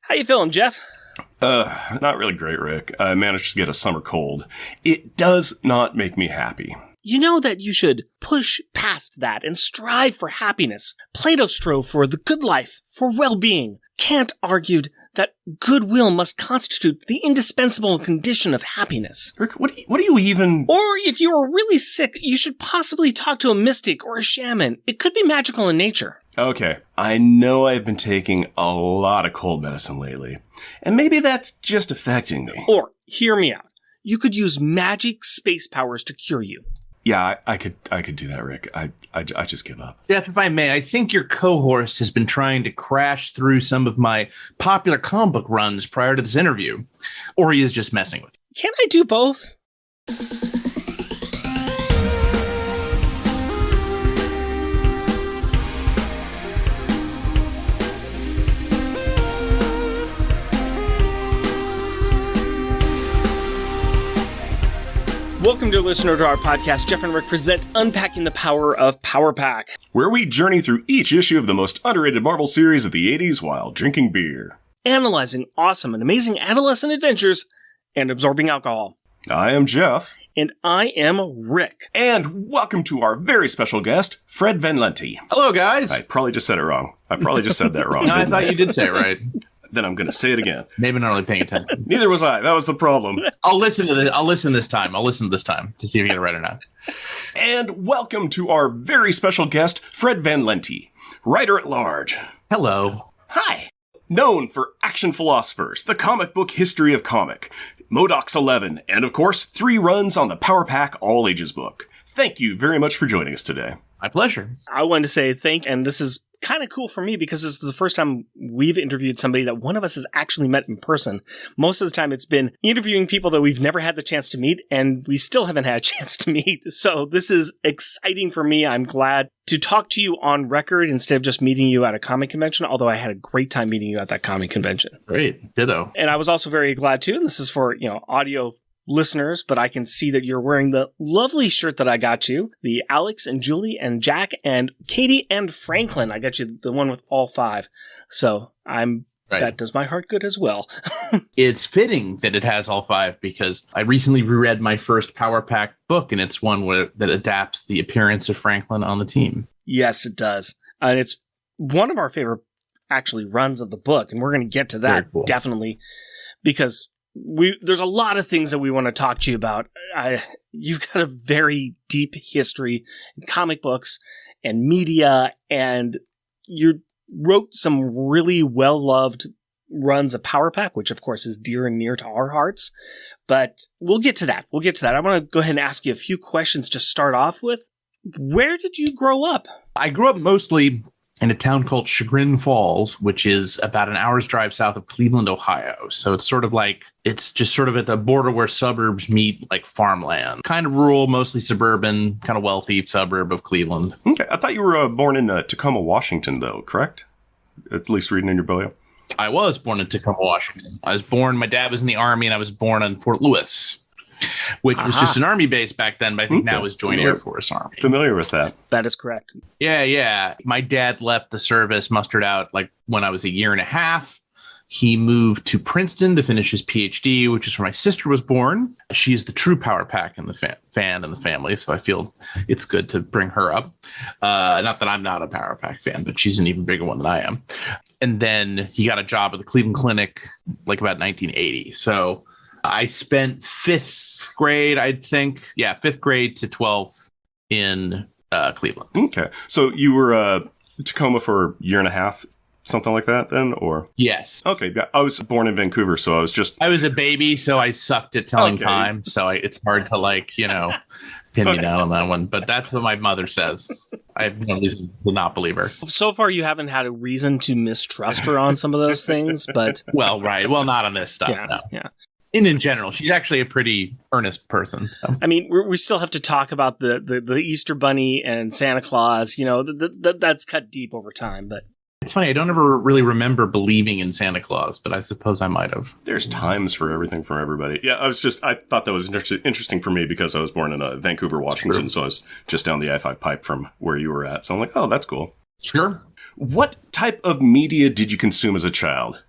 How you feeling, Jeff? Not really great, Rick. I managed to get a summer cold. It does not make me happy. You know that you should push past that and strive for happiness. Plato strove for the good life, for well-being. Kant argued that goodwill must constitute the indispensable condition of happiness. Rick, what do you even... Or if you are really sick, you should possibly talk to a mystic or a shaman. It could be magical in nature. Okay, I know I've been taking a lot of cold medicine lately, and maybe that's just affecting me. Or, hear me out. You could use magic space powers to cure you. Yeah, I could do that, Rick. I just give up. Jeff, if I may, I think your co-host has been trying to crash through some of my popular comic book runs prior to this interview, or he is just messing with you. Can I do both? Welcome, dear listener, to our podcast. Jeff and Rick present Unpacking the Power of Power Pack, where we journey through each issue of the most underrated Marvel series of the 80s while drinking beer. Analyzing awesome and amazing adolescent adventures and absorbing alcohol. I am Jeff. And I am Rick. And welcome to our very special guest, Fred Van Lente. Hello, guys. I probably just said it wrong. I probably just said that wrong. No, I thought you did say it right. Then I'm going to say it again. Maybe not really paying attention. Neither was I. That was the problem. I'll listen this time to see if you get it right or not. And welcome to our very special guest, Fred Van Lente, writer at large. Hello. Hi. Known for Action Philosophers, the comic book history of comic, Modoc's 11, and of course, 3 runs on the Power Pack All Ages book. Thank you very much for joining us today. My pleasure. I wanted to say thank you, and this is kind of cool for me because this is the first time we've interviewed somebody that one of us has actually met in person. Most of the time it's been interviewing people that we've never had the chance to meet, and we still haven't had a chance to meet. So this is exciting for me. I'm glad to talk to you on record instead of just meeting you at a comic convention, although I had a great time meeting you at that comic convention. Great. Ditto. And I was also very glad too, and this is for, audio listeners, but I can see that you're wearing the lovely shirt that I got you, the Alex and Julie and Jack and Katie and Franklin. I got you the one with all 5. So that does my heart good as well. It's fitting that it has all 5 because I recently reread my first Power Pack book, and it's one that adapts the appearance of Franklin on the team. Yes, it does. And it's one of our favorite actually runs of the book, and we're going to get to that definitely because there's a lot of things that we want to talk to you about. You've got a very deep history in comic books and media, and you wrote some really well-loved runs of Power Pack, which of course is dear and near to our hearts. But we'll get to that. I want to go ahead and ask you a few questions to start off with. Where did you grow up? I grew up mostly in a town called Chagrin Falls, which is about an hour's drive south of Cleveland, Ohio. So it's just sort of at the border where suburbs meet like farmland. Kind of rural, mostly suburban, kind of wealthy suburb of Cleveland. Okay, I thought you were born in Tacoma, Washington, though, correct? At least reading in your bio. I was born in Tacoma, Washington. My dad was in the Army, and I was born on Fort Lewis, which was just an Army base back then, but I think now is Joint Air Force Army. Familiar with that. That is correct. Yeah. My dad left the service, mustered out when I was a year and a half. He moved to Princeton to finish his PhD, which is where my sister was born. She's the true Power Pack in the fan in the family, so I feel it's good to bring her up. Not that I'm not a Power Pack fan, but she's an even bigger one than I am. And then he got a job at the Cleveland Clinic about 1980. So I spent 5th grade, I'd think. Yeah, 5th grade to 12th in Cleveland. Okay. So you were Tacoma for a year and a half, something like that then, or? Yes. Okay. Yeah, I was born in Vancouver, so I was a baby, so I sucked at telling time. So it's hard to pin me down on that one. But that's what my mother says. I have no reason to not believe her. So far, you haven't had a reason to mistrust her on some of those things, but... Well, right. Well, not on this stuff, no. Yeah. In general, she's actually a pretty earnest person. So. I mean, we still have to talk about the Easter Bunny and Santa Claus. That's cut deep over time, but... It's funny, I don't ever really remember believing in Santa Claus, but I suppose I might have. There's times for everything for everybody. Yeah, I thought that was interesting for me because I was born in Vancouver, Washington, so I was just down the I-5 pipe from where you were at. So I'm like, oh, that's cool. Sure. What type of media did you consume as a child?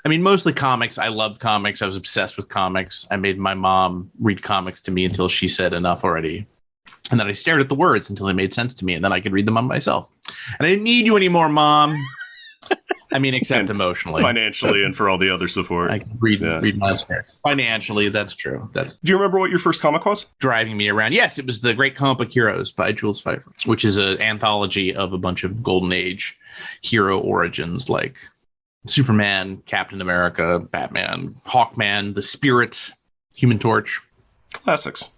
I mean, mostly comics. I loved comics. I was obsessed with comics. I made my mom read comics to me until she said enough already. And then I stared at the words until they made sense to me, and then I could read them on myself. And I didn't need you anymore, Mom. I mean, except emotionally. Financially and for all the other support. I can read my experience. Financially, that's true. Do you remember what your first comic was? Driving me around. Yes, it was The Great Comic Book Heroes by Jules Feiffer, which is an anthology of a bunch of Golden Age hero origins like Superman, Captain America, Batman, Hawkman, The Spirit, Human Torch. Classics.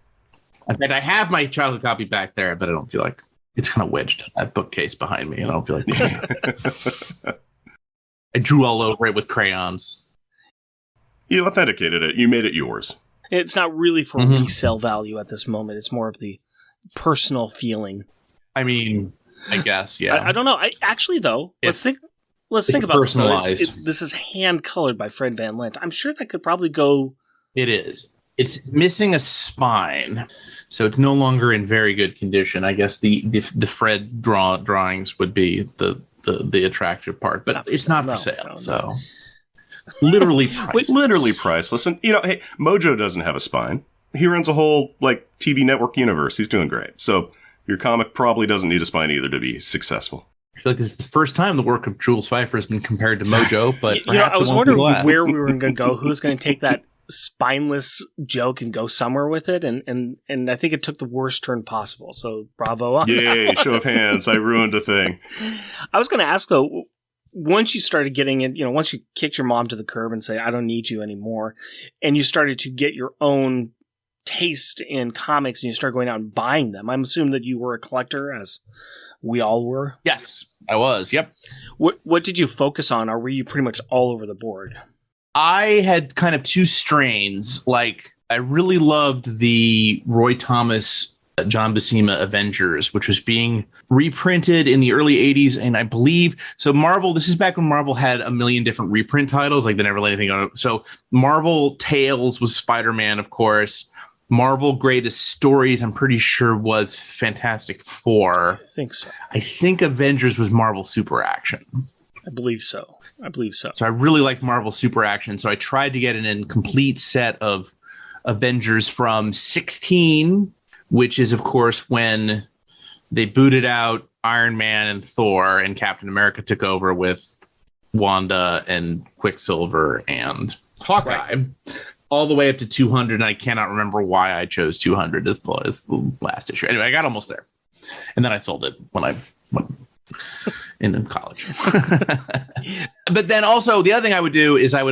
In fact, I have my childhood copy back there, but I don't feel like it's kind of wedged, that bookcase behind me. And I don't feel like I drew all over it with crayons. You authenticated it. You made it yours. It's not really for resale value at this moment. It's more of the personal feeling. I mean, I guess, yeah. I don't know. Let's think about this. This is hand colored by Fred Van Lente. I'm sure that could probably go. It is. It's missing a spine, so it's no longer in very good condition. I guess the Fred drawings would be the attractive part, but it's not for sale. So literally priceless. Literally priceless. And hey, Mojo doesn't have a spine. He runs a whole TV network universe. He's doing great. So your comic probably doesn't need a spine either to be successful. I feel like this is the first time the work of Jules Feiffer has been compared to Mojo, but I was wondering where we were going to go. Who's going to take that spineless joke and go somewhere with it, and I think it took the worst turn possible. So bravo on Yay, show of hands. I ruined a thing. I was going to ask though, once you started getting it, once you kicked your mom to the curb and say, I don't need you anymore, and you started to get your own taste in comics and you started going out and buying them, I'm assuming that you were a collector, as we all were. Yes, I was. Yep. What did you focus on, or were you pretty much all over the board? I had kind of two strains. Like, I really loved the Roy Thomas, John Buscema Avengers, which was being reprinted in the early 80s. And I believe, so Marvel, this is back when Marvel had a million different reprint titles. Like, they never let anything go. So Marvel Tales was Spider-Man, of course. Marvel Greatest Stories, I'm pretty sure, was Fantastic Four. I think so. I think Avengers was Marvel Super Action. I believe so. So I really liked Marvel Super Action. So I tried to get an incomplete set of Avengers from 16, which is, of course, when they booted out Iron Man and Thor, and Captain America took over with Wanda and Quicksilver and Hawkeye. Right. All the way up to 200, and I cannot remember why I chose 200 as the last issue. Anyway, I got almost there. And then I sold it when I went in college. But then also the other thing I would do is I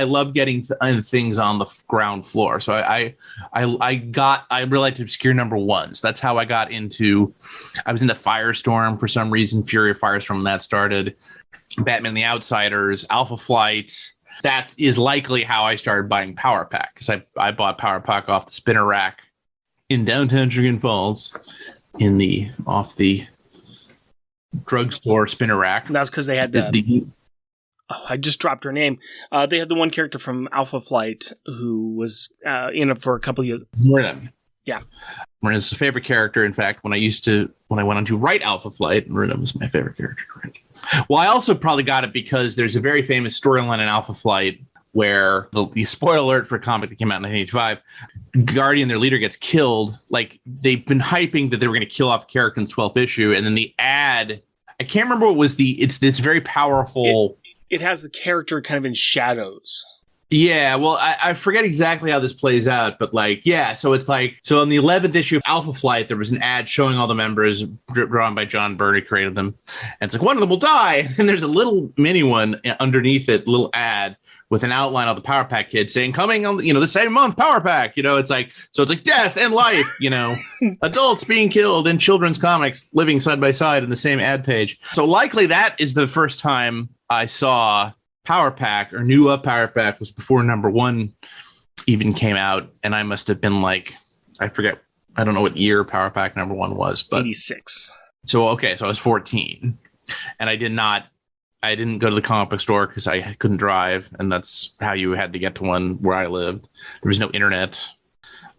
love getting things on the ground floor. So I really liked obscure number ones. That's how I got into. I was into Firestorm for some reason. Fury of Firestorm when that started. Batman the Outsiders, Alpha Flight. That is likely how I started buying Power Pack, because I bought Power Pack off the spinner rack in downtown Sugar Falls off the drugstore spinner rack. And that's because they had I just dropped her name. They had the one character from Alpha Flight who was in it for a couple of years. Marina. Yeah. Marina's a favorite character. In fact, when I went on to write Alpha Flight, Marina was my favorite character to write. Well, I also probably got it because there's a very famous storyline in Alpha Flight where the spoiler alert for a comic that came out in 1985, Guardian, their leader, gets killed. Like, they've been hyping that they were going to kill off a character in the 12th issue, and then the ad, I can't remember what was it's this very powerful. It has the character kind of in shadows. Yeah, well, I forget exactly how this plays out, but so it's so in the 11th issue of Alpha Flight, there was an ad showing all the members drawn by John Byrne, who created them. And it's one of them will die. And there's a little mini one underneath it, little ad with an outline of the Power Pack kids saying, coming on, the same month, Power Pack, it's death and life, adults being killed in children's comics living side by side in the same ad page. So likely that is the first time I saw Power Pack or knew of Power Pack. Was before number one even came out, and I must have been I forget, I don't know what year Power Pack number one was, but 86. So I was 14, and I didn't go to the comic book store because I couldn't drive, and that's how you had to get to one where I lived. There was no internet.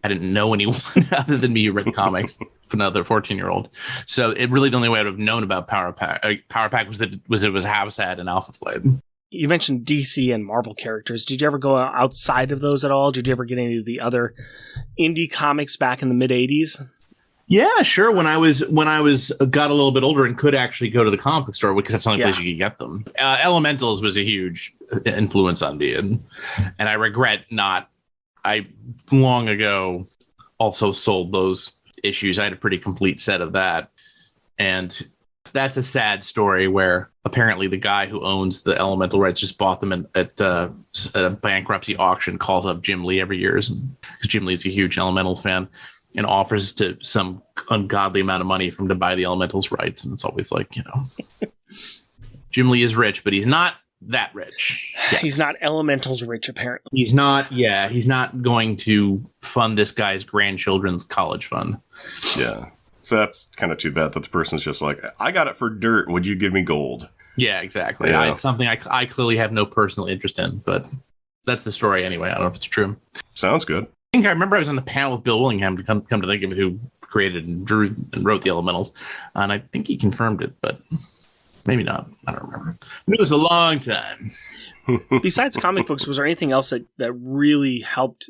I didn't know anyone other than me who read comics for another 14-year-old. So it really the only way I would have known about Power Pack. Power Pack was it was a house ad in Alpha Flight. You mentioned DC and Marvel characters. Did you ever go outside of those at all? Did you ever get any of the other indie comics back in the mid 80s? Yeah, sure. When I was got a little bit older and could actually go to the comic book store, because that's the only place you could get them. Elementals was a huge influence on me, and I regret not. I long ago also sold those issues. I had a pretty complete set of that, and that's a sad story where apparently the guy who owns the Elemental rights just bought them at a bankruptcy auction, calls up Jim Lee every year because Jim Lee's a huge Elementals fan, and offers to some ungodly amount of money for him to buy the Elementals rights. And it's always like, Jim Lee is rich, but he's not that rich. Yeah. He's not Elementals rich, apparently. He's not going to fund this guy's grandchildren's college fund. Yeah. So that's kind of too bad that the person's just like, I got it for dirt. Would you give me gold? Yeah, exactly. Yeah. It's something I clearly have no personal interest in, but that's the story anyway. I don't know if it's true. Sounds good. I think I remember I was on the panel with Bill Willingham to come to think of it, who created and drew and wrote the Elementals. And I think he confirmed it, but maybe not. I don't remember. It was a long time. Besides comic books, was there anything else that really helped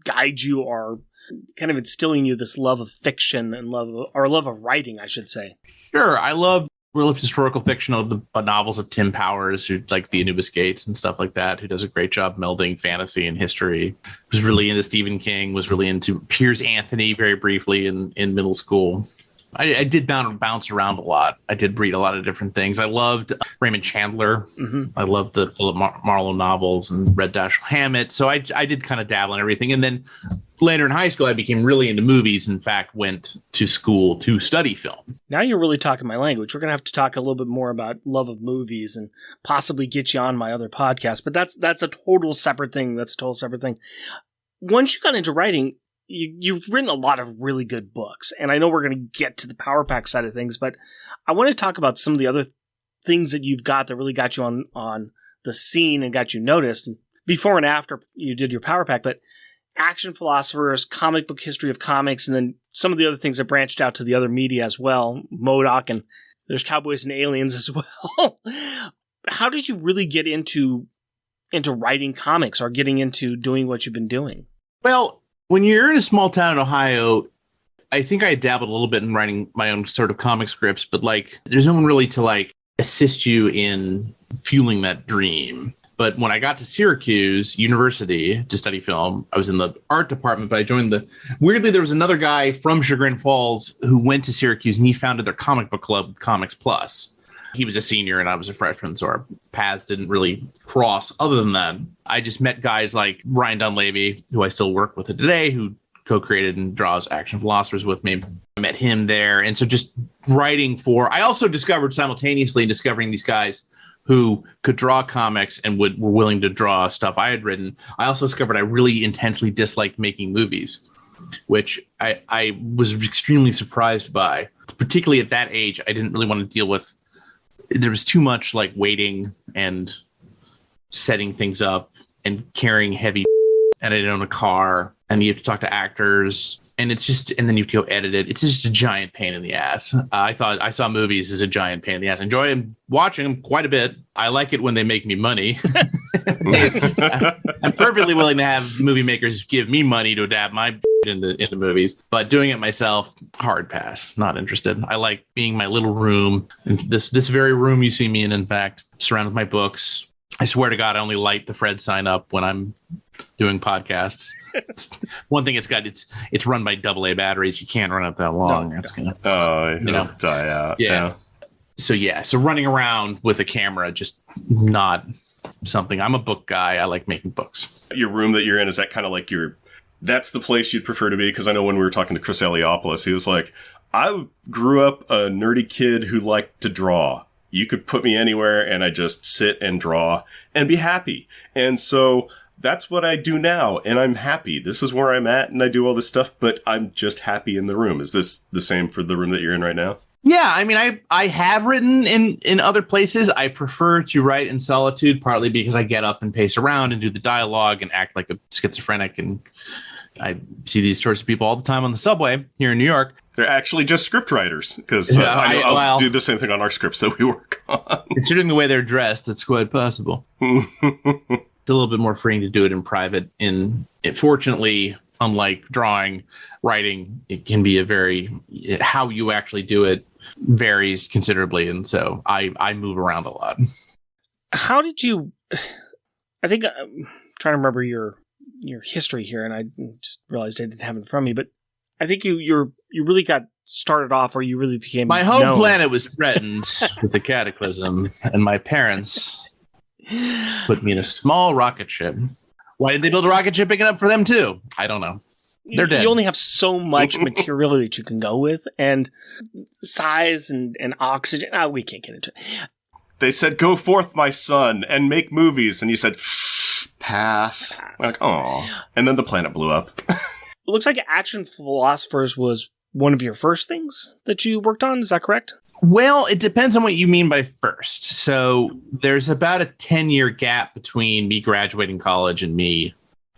guide you or kind of instilling you this love of fiction and love of writing, I should say? Sure. I love real historical fiction of the novels of Tim Powers, who like the Anubis Gates and stuff like that, who does a great job melding fantasy and history. Was really into Stephen King, was really into Piers Anthony very briefly in middle school. I did bounce around a lot. I did read a lot of different things. I loved Raymond Chandler. Mm-hmm. I loved the Philip Marlowe novels and read Dashiell Hammett. So I did kind of dabble in everything. And then later in high school, I became really into movies. In fact, went to school to study film. Now you're really talking my language. We're going to have to talk a little bit more about love of movies and possibly get you on my other podcast. But that's a total separate thing. Once you got into writing, you've written a lot of really good books, and I know we're going to get to the Power Pack side of things, but I want to talk about some of the other things that you've got that really got you on the scene and got you noticed before and after you did your Power Pack. But Action Philosophers, Comic Book History of Comics, and then some of the other things that branched out to the other media as well, MODOK, and there's Cowboys and Aliens as well. How did you really get into writing comics or getting into doing what you've been doing? Well, when you're in a small town in Ohio, I think I dabbled a little bit in writing my own sort of comic scripts, but there's no one really to assist you in fueling that dream. But when I got to Syracuse University to study film, I was in the art department, but I joined weirdly, there was another guy from Chagrin Falls who went to Syracuse and he founded their comic book club, Comics Plus. He was a senior and I was a freshman, so our paths didn't really cross. Other than that, I just met guys like Ryan Dunlavey, who I still work with today, who co-created and draws Action Philosophers with me. I met him there. And so just writing I also discovered simultaneously discovering these guys who could draw comics and were willing to draw stuff I had written. I also discovered I really intensely disliked making movies, which I was extremely surprised by. Particularly at that age, I didn't really want to deal with. There was too much waiting and setting things up and carrying heavy and I didn't own a car and you have to talk to actors and then you go edit it. It's just a giant pain in the ass. I saw movies as a giant pain in the ass. I enjoy watching them quite a bit. I like it when they make me money. I'm perfectly willing to have movie makers give me money to adapt my into movies, but doing it myself, hard pass. Not interested. I like being in my little room, and this very room you see me in fact, surrounded with my books. I swear to God, I only light the Fred sign up when I'm doing podcasts. One thing it's run by AA batteries. You can't run it that long. It's gonna die out. Yeah. So running around with a camera, just not something. I'm a book guy. I like making books. Your room that you're in, is that kind of that's the place you'd prefer to be? Because I know when we were talking to Chris Eliopoulos, he was like, I grew up a nerdy kid who liked to draw. You could put me anywhere and I just sit and draw and be happy. And so that's what I do now. And I'm happy. This is where I'm at and I do all this stuff, but I'm just happy in the room. Is this the same for the room that you're in right now? Yeah, I mean, I have written in other places. I prefer to write in solitude, partly because I get up and pace around and do the dialogue and act like a schizophrenic. And I see these sorts of people all the time on the subway here in New York. They're actually just script writers, because I'll do the same thing on our scripts that we work on. Considering the way they're dressed, it's quite possible. It's a little bit more freeing to do it in private. Fortunately, unlike drawing, writing, it can be how you actually do it varies considerably. And so I move around a lot. How did you, I think I'm trying to remember your history here, and I just realized I didn't have it in front of me, but I think you really got started off, or you really became my home planet was threatened with a cataclysm, and my parents put me in a small rocket ship. Why did they build a rocket ship big enough for them too? I don't know. They're dead. You only have so much material that you can go with, and size and oxygen. We can't get into it. They said, "Go forth, my son, and make movies," and you said, "Pass." Like, oh, and then the planet blew up. It looks like Action Philosophers was one of your first things that you worked on. Is that correct? Well, it depends on what you mean by first. So there's about a 10-year gap between me graduating college and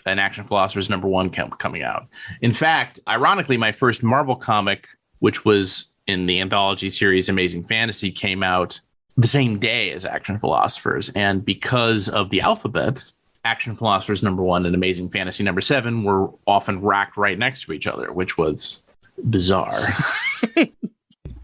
Action Philosophers #1 coming out. In fact, ironically, my first Marvel comic, which was in the anthology series Amazing Fantasy, came out the same day as Action Philosophers. And because of the alphabet, Action Philosophers #1 and Amazing Fantasy #7 were often racked right next to each other, which was bizarre.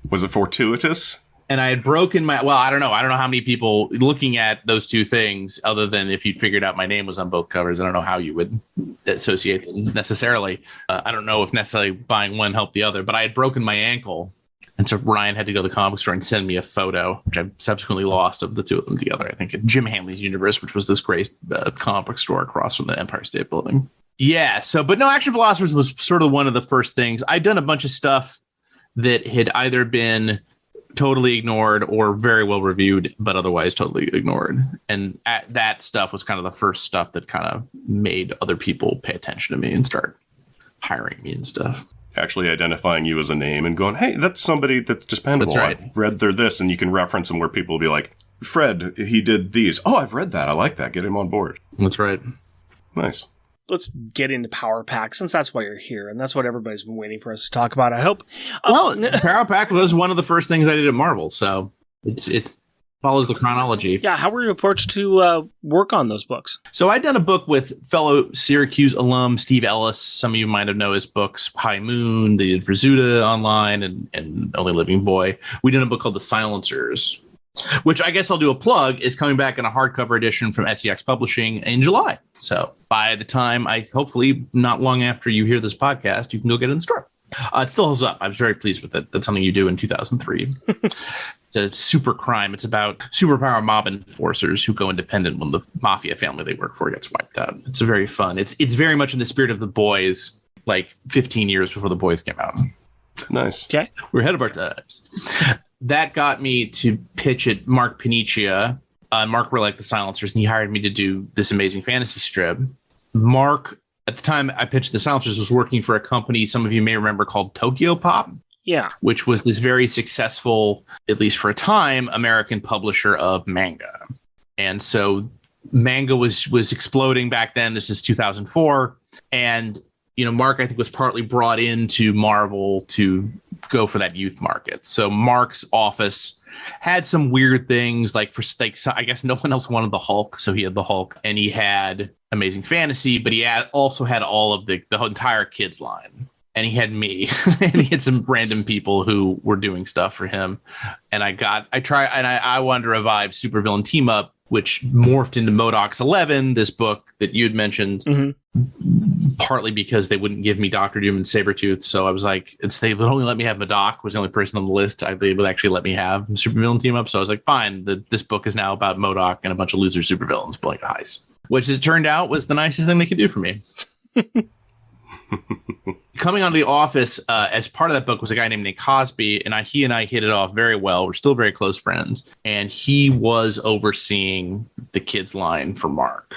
Was it fortuitous? And I had broken I don't know how many people looking at those two things, other than if you'd figured out my name was on both covers. I don't know how you would associate them necessarily. I don't know if necessarily buying one helped the other, but I had broken my ankle. And so Ryan had to go to the comic store and send me a photo, which I subsequently lost, of the two of them together, I think, at Jim Hanley's Universe, which was this great comic book store across from the Empire State Building. Yeah, but no, Action Philosophers was sort of one of the first things. I'd done a bunch of stuff that had either been totally ignored or very well reviewed, but otherwise totally ignored. And that stuff was kind of the first stuff that kind of made other people pay attention to me and start hiring me and stuff. Actually identifying you as a name and going, hey, that's somebody that's dependable. That's right. I've read their this, and you can reference them where people will be like, Fred, he did these. Oh, I've read that. I like that. Get him on board. That's right. Nice. Let's get into Power Pack, since that's why you're here, and that's what everybody's been waiting for us to talk about, I hope. Well, Power Pack was one of the first things I did at Marvel, so it follows the chronology. Yeah, how were you approached to work on those books? So I'd done a book with fellow Syracuse alum Steve Ellis. Some of you might have known his books, High Moon. They did Verzuta Online and Only Living Boy. We did a book called The Silencers, which I guess I'll do a plug, is coming back in a hardcover edition from SEX Publishing in July. So by the time hopefully not long after you hear this podcast, you can go get it in the store. It still holds up. I was very pleased with it. That's something you do in 2003. It's a super crime. It's about superpower mob enforcers who go independent when the mafia family they work for gets wiped out. It's very fun. It's very much in the spirit of The Boys, like 15 years before The Boys came out. Nice. Okay. We're ahead of our times. That got me to pitch at Mark Paniccia. Mark really liked The Silencers, and he hired me to do this Amazing Fantasy strip. Mark, at the time I pitched The Silencers, was working for a company some of you may remember called Tokyo Pop. Yeah. Which was this very successful, at least for a time, American publisher of manga. And so manga was exploding back then. This is 2004. And, Mark, I think, was partly brought into Marvel to go for that youth market. So Mark's office had some weird things, like I guess no one else wanted the Hulk. So he had the Hulk, and he had Amazing Fantasy, but he also had all of the entire kids line. And he had me, and he had some random people who were doing stuff for him. And I wanted to revive Supervillain Team Up, which morphed into MODOK's 11, this book that you'd mentioned, partly because they wouldn't give me Dr. Doom and Sabretooth. So I was like, they would only let me have MODOK, was the only person on the list they would actually let me have Supervillain Team Up. So I was like, fine, this book is now about MODOK and a bunch of loser supervillains pulling a heist, which it turned out was the nicest thing they could do for me. Coming onto the office as part of that book was a guy named Nick Cosby, and he and I hit it off very well. We're still very close friends, and he was overseeing the kids line for Mark,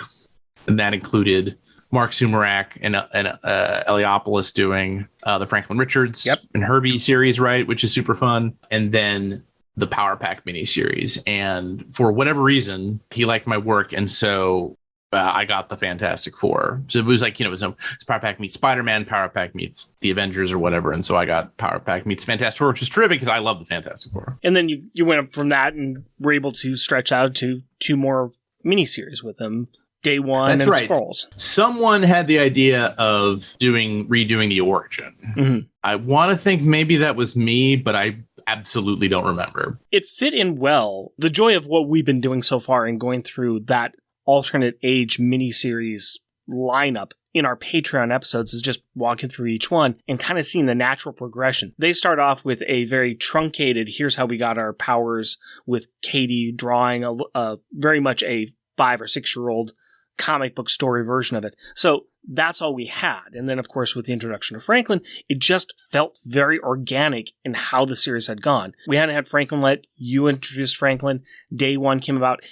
and that included Mark Sumerak and Eliopoulos doing the Franklin Richards and Herbie series, right, which is super fun, and then the Power Pack miniseries. And for whatever reason, he liked my work, and so I got the Fantastic Four. So it was like, it was Power Pack meets Spider-Man, Power Pack meets the Avengers or whatever. And so I got Power Pack meets Fantastic Four, which is terrific because I love the Fantastic Four. And then you went up from that and were able to stretch out to 2 more miniseries with them. Day One and Skrulls. Someone had the idea of redoing the origin. Mm-hmm. I want to think maybe that was me, but I absolutely don't remember. It fit in well. The joy of what we've been doing so far and going through that alternate age miniseries lineup in our Patreon episodes is just walking through each one and kind of seeing the natural progression. They start off with a very truncated, here's how we got our powers, with Katie drawing a very much a 5 or 6 year old comic book story version of it. So that's all we had. And then, of course, with the introduction of Franklin, it just felt very organic in how the series had gone. We hadn't had Franklin let you introduce Franklin. Day One came about.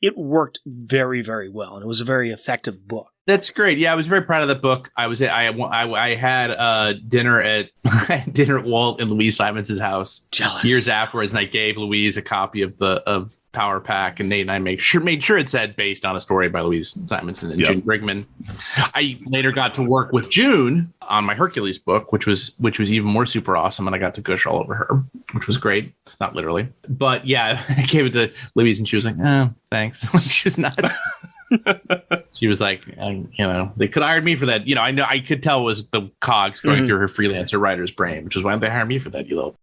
It worked very, very well, and it was a very effective book. That's great. Yeah, I was very proud of the book. I had dinner at Walt and Louise Simons' house. Jealous. Years afterwards, and I gave Louise a copy of Power Pack, and Nate and I made sure it said based on a story by Louise Simonson and June Brigman. I later got to work with June on my Hercules book, which was even more super awesome, and I got to gush all over her, which was great. Not literally, but yeah, I gave it to Louise, and she was like, "Oh, thanks." She was not. She was like, they could have hired me for that. I could tell it was the cogs going through her freelancer writer's brain, which is why they hired me for that. You little.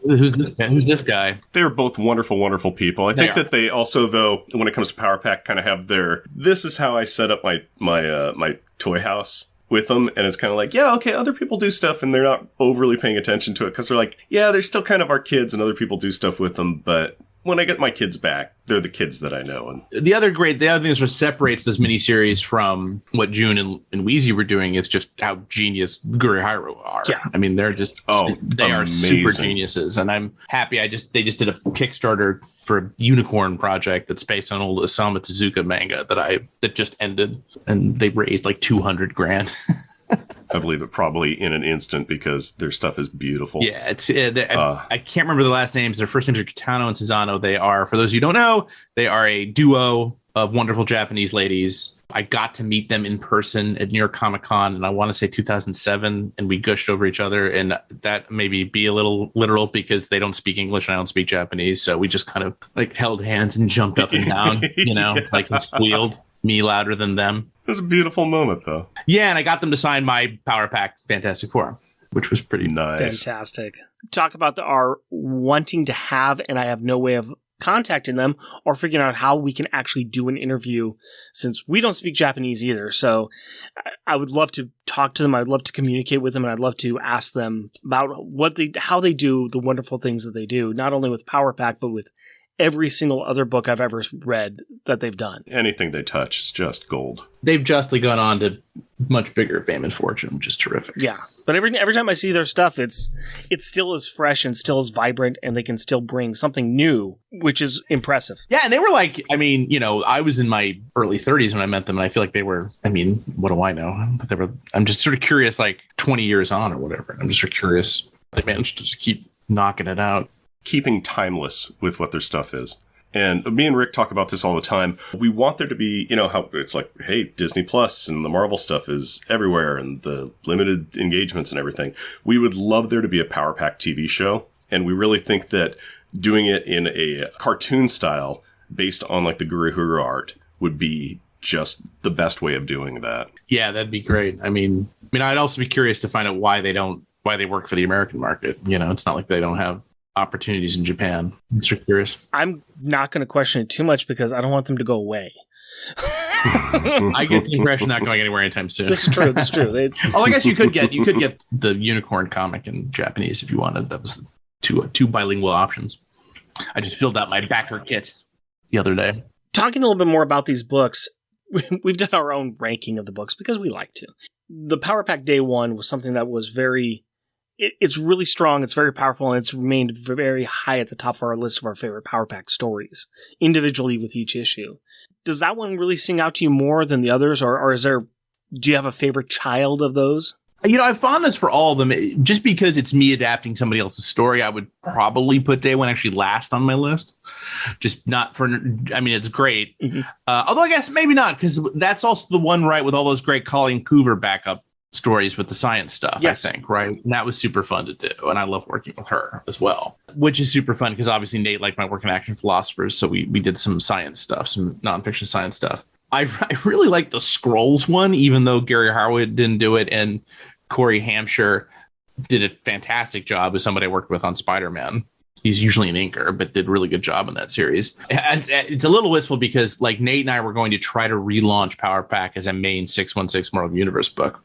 Who's this guy? They were both wonderful, wonderful people. I think that they also, though, when it comes to Power Pack, kind of have this is how I set up my toy house with them. And it's kind of like, yeah, okay, other people do stuff and they're not overly paying attention to it because they're like, yeah, they're still kind of our kids and other people do stuff with them. But when I get my kids back, they're the kids that I know. And the other thing that sort of separates this miniseries from what June and Wheezy were doing is just how genius Gurihiro are. Yeah. I mean, they're just they are super geniuses, and I'm happy. They just did a Kickstarter for a unicorn project that's based on old Osamu Tezuka manga that just ended, and they raised like $200,000. I believe it probably in an instant because their stuff is beautiful. Yeah, I can't remember the last names. Their first names are Kitano and Suzano. They are, for those of you who don't know, they are a duo of wonderful Japanese ladies. I got to meet them in person at New York Comic Con, and I want to say 2007, and we gushed over each other. And that maybe be a little literal because they don't speak English and I don't speak Japanese. So we just kind of like held hands and jumped up and down, like and squealed, me louder than them. It was a beautiful moment, though. Yeah, and I got them to sign my Power Pack Fantastic Four, which was pretty nice. Fantastic. Talk about our wanting to have, and I have no way of contacting them or figuring out how we can actually do an interview, since we don't speak Japanese either. So I would love to talk to them. I'd love to communicate with them, and I'd love to ask them about how they do the wonderful things that they do, not only with Power Pack, but with every single other book I've ever read that they've done. Anything they touch is just gold. They've justly gone on to much bigger fame and fortune, which is terrific. Yeah. But every time I see their stuff, it's still as fresh and still as vibrant, and they can still bring something new, which is impressive. Yeah, and they were like, I was in my early 30s when I met them, and I feel like they were, what do I know? I'm just sort of curious, like 20 years on or whatever. I'm just sort of curious. They managed to just keep knocking it out. Keeping timeless with what their stuff is. And me and Rick talk about this all the time. We want there to be, how it's like, hey, Disney Plus and the Marvel stuff is everywhere and the limited engagements and everything. We would love there to be a Power Pack TV show. And we really think that doing it in a cartoon style based on like the Gurihiro art would be just the best way of doing that. Yeah, that'd be great. I'd also be curious to find out why they work for the American market. It's not like they don't have opportunities in Japan. I'm so curious. I'm not going to question it too much because I don't want them to go away. I get the impression not going anywhere anytime soon. This is true. I guess you could get the unicorn comic in Japanese if you wanted. That was two bilingual options. I just filled out my backer kit the other day. Talking a little bit more about these books, we've done our own ranking of the books because we like to. The Power Pack Day One was something that was it's really strong, it's very powerful, and it's remained very high at the top of our list of our favorite Power Pack stories, individually with each issue. Does that one really sing out to you more than the others, or do you have a favorite child of those? You know, I have fondness for all of them. Just because it's me adapting somebody else's story, I would probably put Day One actually last on my list. Just not for, I mean, it's great. Mm-hmm. Although I guess maybe not, because that's also the one, right, with all those great Colleen Coover backup stories with the science stuff, yes. I think, right? And that was super fun to do. And I love working with her as well, which is super fun because obviously Nate liked my work in Action Philosophers. So we did some science stuff, some nonfiction science stuff. I really like the Skrulls one, even though Gary Harwood didn't do it. And Corey Hampshire did a fantastic job as somebody I worked with on Spider-Man. He's usually an inker, but did a really good job in that series. It's a little wistful because like Nate and I were going to try to relaunch Power Pack as a main 616 Marvel Universe book,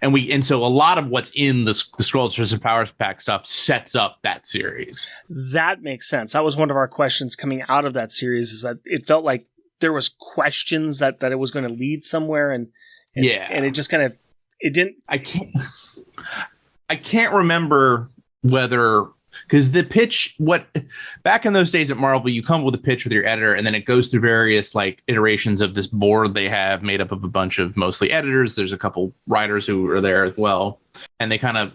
and so a lot of what's in the Skrulls versus Power Pack stuff sets up that series. That makes sense. That was one of our questions coming out of that series, is that it felt like there was questions that it was going to lead somewhere, and it just kind of, it didn't. I can't remember whether, because the pitch, back in those days at Marvel, you come up with a pitch with your editor, and then it goes through various like iterations of this board they have made up of a bunch of mostly editors. There's a couple writers who are there as well, and they kind of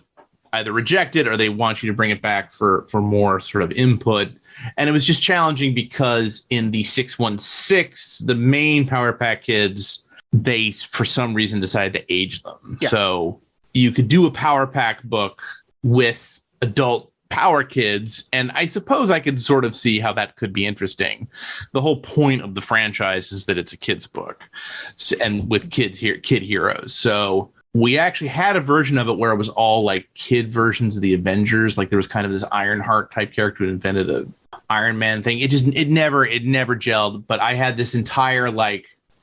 either reject it or they want you to bring it back for more sort of input. And it was just challenging because in the 616, the main Power Pack kids, they for some reason decided to age them. Yeah. So you could do a Power Pack book with adult Power kids, and I suppose I could sort of see how that could be interesting. The whole point of the franchise is that it's a kids book, and with kid heroes. So we actually had a version of it where it was all like kid versions of the Avengers. Like there was kind of this Ironheart type character who invented a Iron Man thing. It never gelled. But I had this entire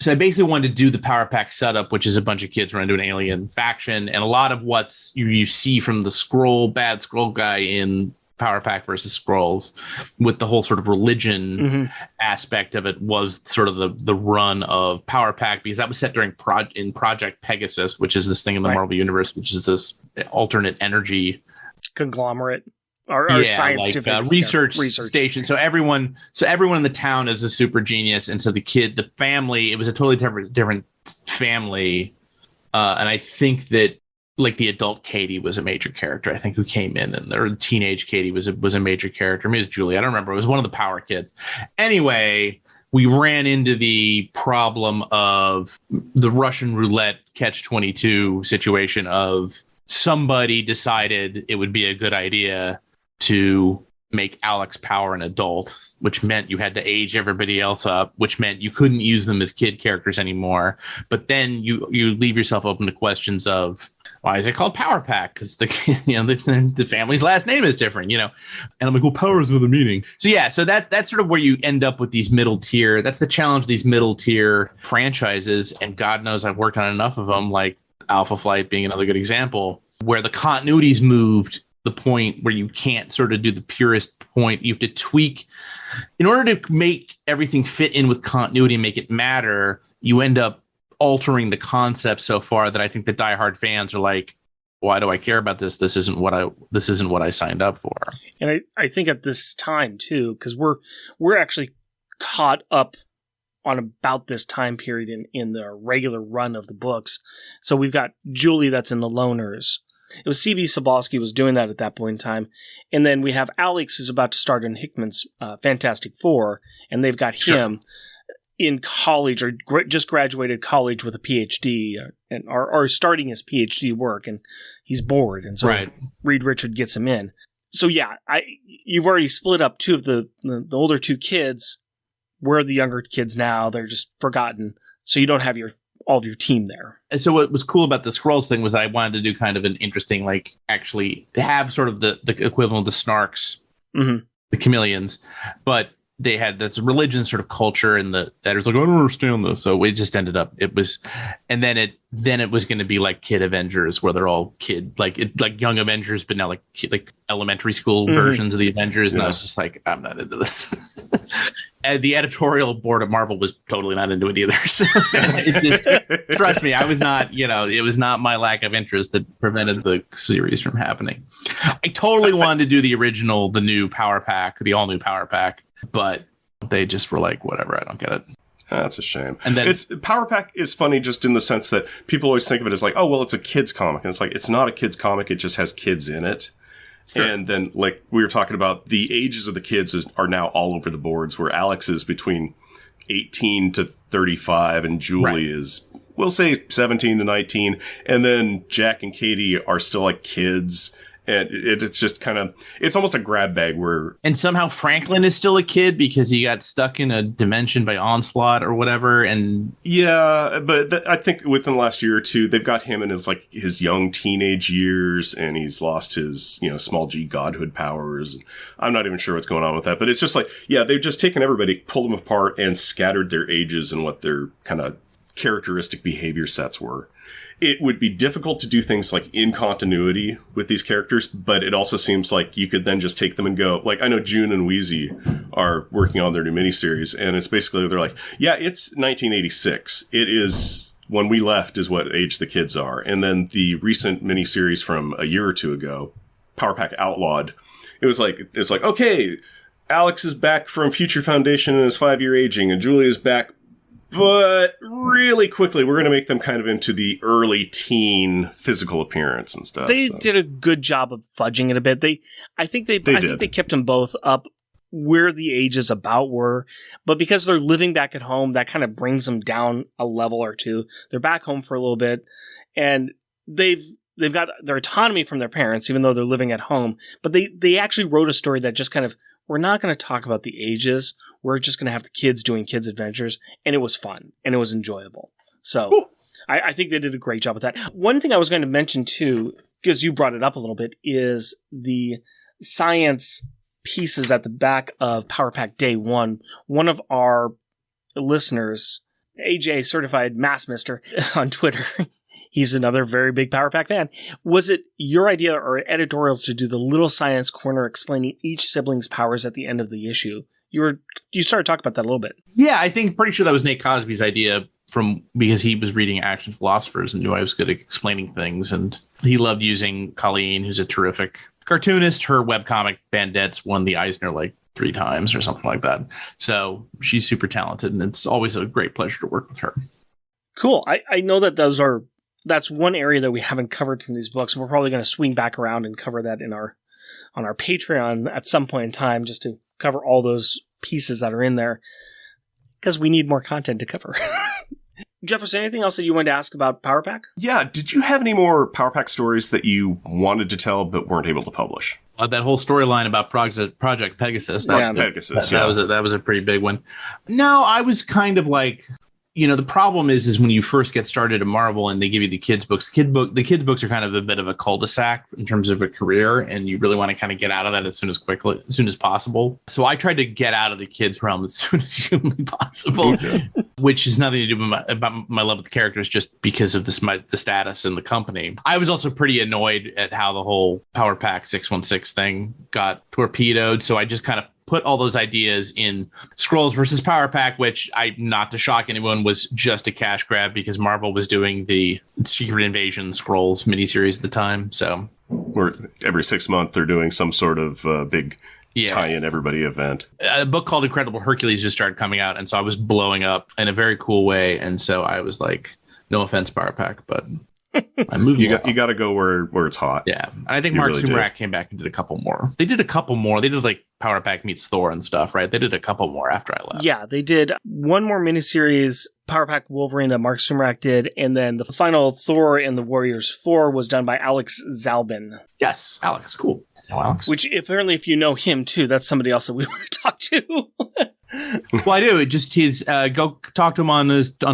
so I basically wanted to do the Power Pack setup, which is a bunch of kids run into an alien faction. And a lot of what's you see from the bad Skrull guy in Power Pack versus Skrulls, with the whole sort of religion aspect of it, was sort of the run of Power Pack, because that was set during Project Pegasus, which is this thing in the Marvel Universe, which is this alternate energy conglomerate. Our scientific research station. So everyone in the town is a super genius, and so the family, it was a totally different family, and I think that like the adult Katie was a major character. I think who came in, and their teenage Katie was a major character. Maybe it was Julie. I don't remember. It was one of the Power kids. Anyway, we ran into the problem of the Russian roulette catch-22 situation of somebody decided it would be a good idea to make Alex Power an adult, which meant you had to age everybody else up, which meant you couldn't use them as kid characters anymore. But then you leave yourself open to questions of, why is it called Power Pack? Because the family's last name is different, And I'm like, well, power is another meaning. So that's sort of where you end up with these middle tier. That's the challenge of these middle tier franchises. And God knows I've worked on enough of them, like Alpha Flight being another good example, where the continuity's moved the point where you can't sort of do the purest point. You have to tweak in order to make everything fit in with continuity and make it matter. You end up altering the concept so far that I think the diehard fans are like, why do I care about this? This isn't what I signed up for. And I think at this time too, because we're actually caught up on about this time period in the regular run of the books. So we've got Julie that's in the Loners. It was C.B. Sobolski was doing that at that point in time. And then we have Alex who's about to start in Hickman's Fantastic Four, and they've got him in college or just graduated college with a PhD and are starting his PhD work, and he's bored. And so Reed Richard gets him in. So yeah, you've already split up two of the older two kids. Where are the younger kids now? They're just forgotten. So you don't have all of your team there. And so what was cool about the Skrulls thing was that I wanted to do kind of an interesting, actually have sort of the equivalent of the Snarks, the Chameleons, but they had this religion sort of culture, and the editors like, I don't understand this. So it just ended up, and then it was going to be like Kid Avengers, where they're all kid, like Young Avengers, but now like elementary school versions of the Avengers. And I was just like, I'm not into this. And the editorial board at Marvel was totally not into it either. So trust me, I was not, it was not my lack of interest that prevented the series from happening. I totally wanted to do the new Power Pack, the all new Power Pack, but they just were like, whatever, I don't get it. That's a shame. And then Power Pack is funny just in the sense that people always think of it as like, oh, well, it's a kid's comic. And it's like, it's not a kid's comic. It just has kids in it. Sure. And then, like we were talking about, the ages of the kids are now all over the boards, where Alex is between 18 to 35 and Julie is, we'll say 17 to 19. And then Jack and Katie are still like kids. And it's just kind of, it's almost a grab bag where... And somehow Franklin is still a kid because he got stuck in a dimension by Onslaught or whatever. And yeah, but I think within the last year or two, they've got him in his young teenage years, and he's lost his, small g godhood powers. I'm not even sure what's going on with that, but it's just like, yeah, they've just taken everybody, pulled them apart, and scattered their ages and what their kind of characteristic behavior sets were. It would be difficult to do things like in continuity with these characters, but it also seems like you could then just take them and go, like, I know June and Wheezy are working on their new miniseries, and it's basically, they're like, yeah, it's 1986. It is, when we left is what age the kids are. And then the recent miniseries from a year or two ago, Power Pack Outlawed, it's like, okay, Alex is back from Future Foundation in his 5-year aging, and Julie is back. But really quickly, we're going to make them kind of into the early teen physical appearance and stuff. They did a good job of fudging it a bit. I think they kept them both up where the ages about were, but because they're living back at home, that kind of brings them down a level or two. They're back home for a little bit, and they've got their autonomy from their parents, even though they're living at home. But they actually wrote a story that just kind of, we're not going to talk about the ages. We're just going to have the kids doing kids' adventures. And it was fun. And it was enjoyable. So cool. I think they did a great job with that. One thing I was going to mention, too, because you brought it up a little bit, is the science pieces at the back of Power Pack Day 1. One of our listeners, AJ Certified Mass Mister on Twitter, he's another very big Power Pack fan. Was it your idea or editorials to do the little science corner explaining each sibling's powers at the end of the issue? You started talking about that a little bit. Yeah, I think pretty sure that was Nate Cosby's idea because he was reading Action Philosophers and knew I was good at explaining things. And he loved using Colleen, who's a terrific cartoonist. Her webcomic Bandettes won the Eisner like 3 times or something like that. So she's super talented, and it's always a great pleasure to work with her. Cool. I know that that's one area that we haven't covered from these books. We're probably going to swing back around and cover that on our Patreon at some point in time, just to cover all those pieces that are in there, because we need more content to cover. Jeff, was there anything else that you wanted to ask about Power Pack? Yeah, did you have any more Power Pack stories that you wanted to tell but weren't able to publish? That whole storyline about Project Pegasus. That was a pretty big one. No, I was kind of like, the problem is when you first get started at Marvel and they give you the kids' books. The kids' books are kind of a bit of a cul-de-sac in terms of a career, and you really want to kind of get out of that as soon as possible. So I tried to get out of the kids' realm as soon as humanly possible, which has nothing to do with my love of the characters, just because of the status in the company. I was also pretty annoyed at how the whole Power Pack 616 thing got torpedoed, so I just kind of put all those ideas in Skrulls versus Power Pack, which, not to shock anyone, was just a cash grab because Marvel was doing the Secret Invasion Skrulls miniseries at the time. So, where every 6 months they're doing some sort of big tie-in everybody event. A book called Incredible Hercules just started coming out, and so I was blowing up in a very cool way. And so I was like, no offense, Power Pack, but you got to go where it's hot. Yeah, and I think Mark Sumerak came back and did a couple more. They did a couple more. They did like Power Pack meets Thor and stuff, right? They did a couple more after I left. Yeah, they did one more miniseries, Power Pack Wolverine, that Mark Sumerak did, and then the final Thor and the Warriors 4 was done by Alex Zalbin. Yes, Alex, cool. Alex. Which apparently, if you know him too, that's somebody else that we want to talk to. Well, I do. He's go talk to him on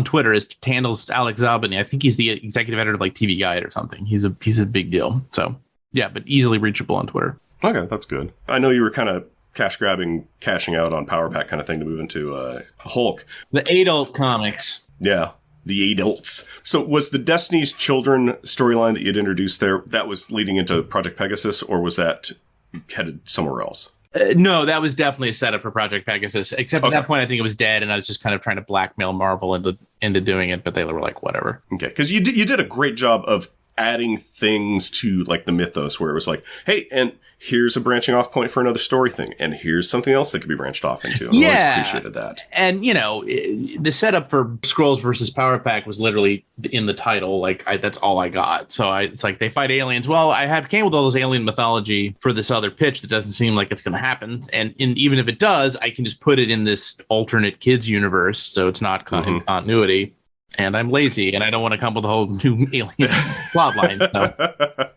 Twitter. His handles Alex Zalbin. I think he's the executive editor of like TV Guide or something. He's a big deal. So yeah, but easily reachable on Twitter. Okay, that's good. I know you were kind of cashing out on Power Pack kind of thing to move into Hulk. The adult comics. Yeah, the adults. So was the Destiny's Children storyline that you'd introduced there, that was leading into Project Pegasus, or was that headed somewhere else? No, that was definitely a setup for Project Pegasus. Except at that point, I think it was dead, and I was just kind of trying to blackmail Marvel into doing it, but they were like, whatever. Okay, because you did a great job of adding things to like the mythos where it was like, hey, and here's a branching off point for another story thing, and here's something else that could be branched off into. And I always appreciated that. And, you know, the setup for Skrulls versus Power Pack was literally in the title. Like, that's all I got. So it's like, they fight aliens. Well, came with all this alien mythology for this other pitch that doesn't seem like it's going to happen. And even if it does, I can just put it in this alternate kids universe, so it's not in continuity. And I'm lazy, and I don't want to come up with a whole new alien plot line. So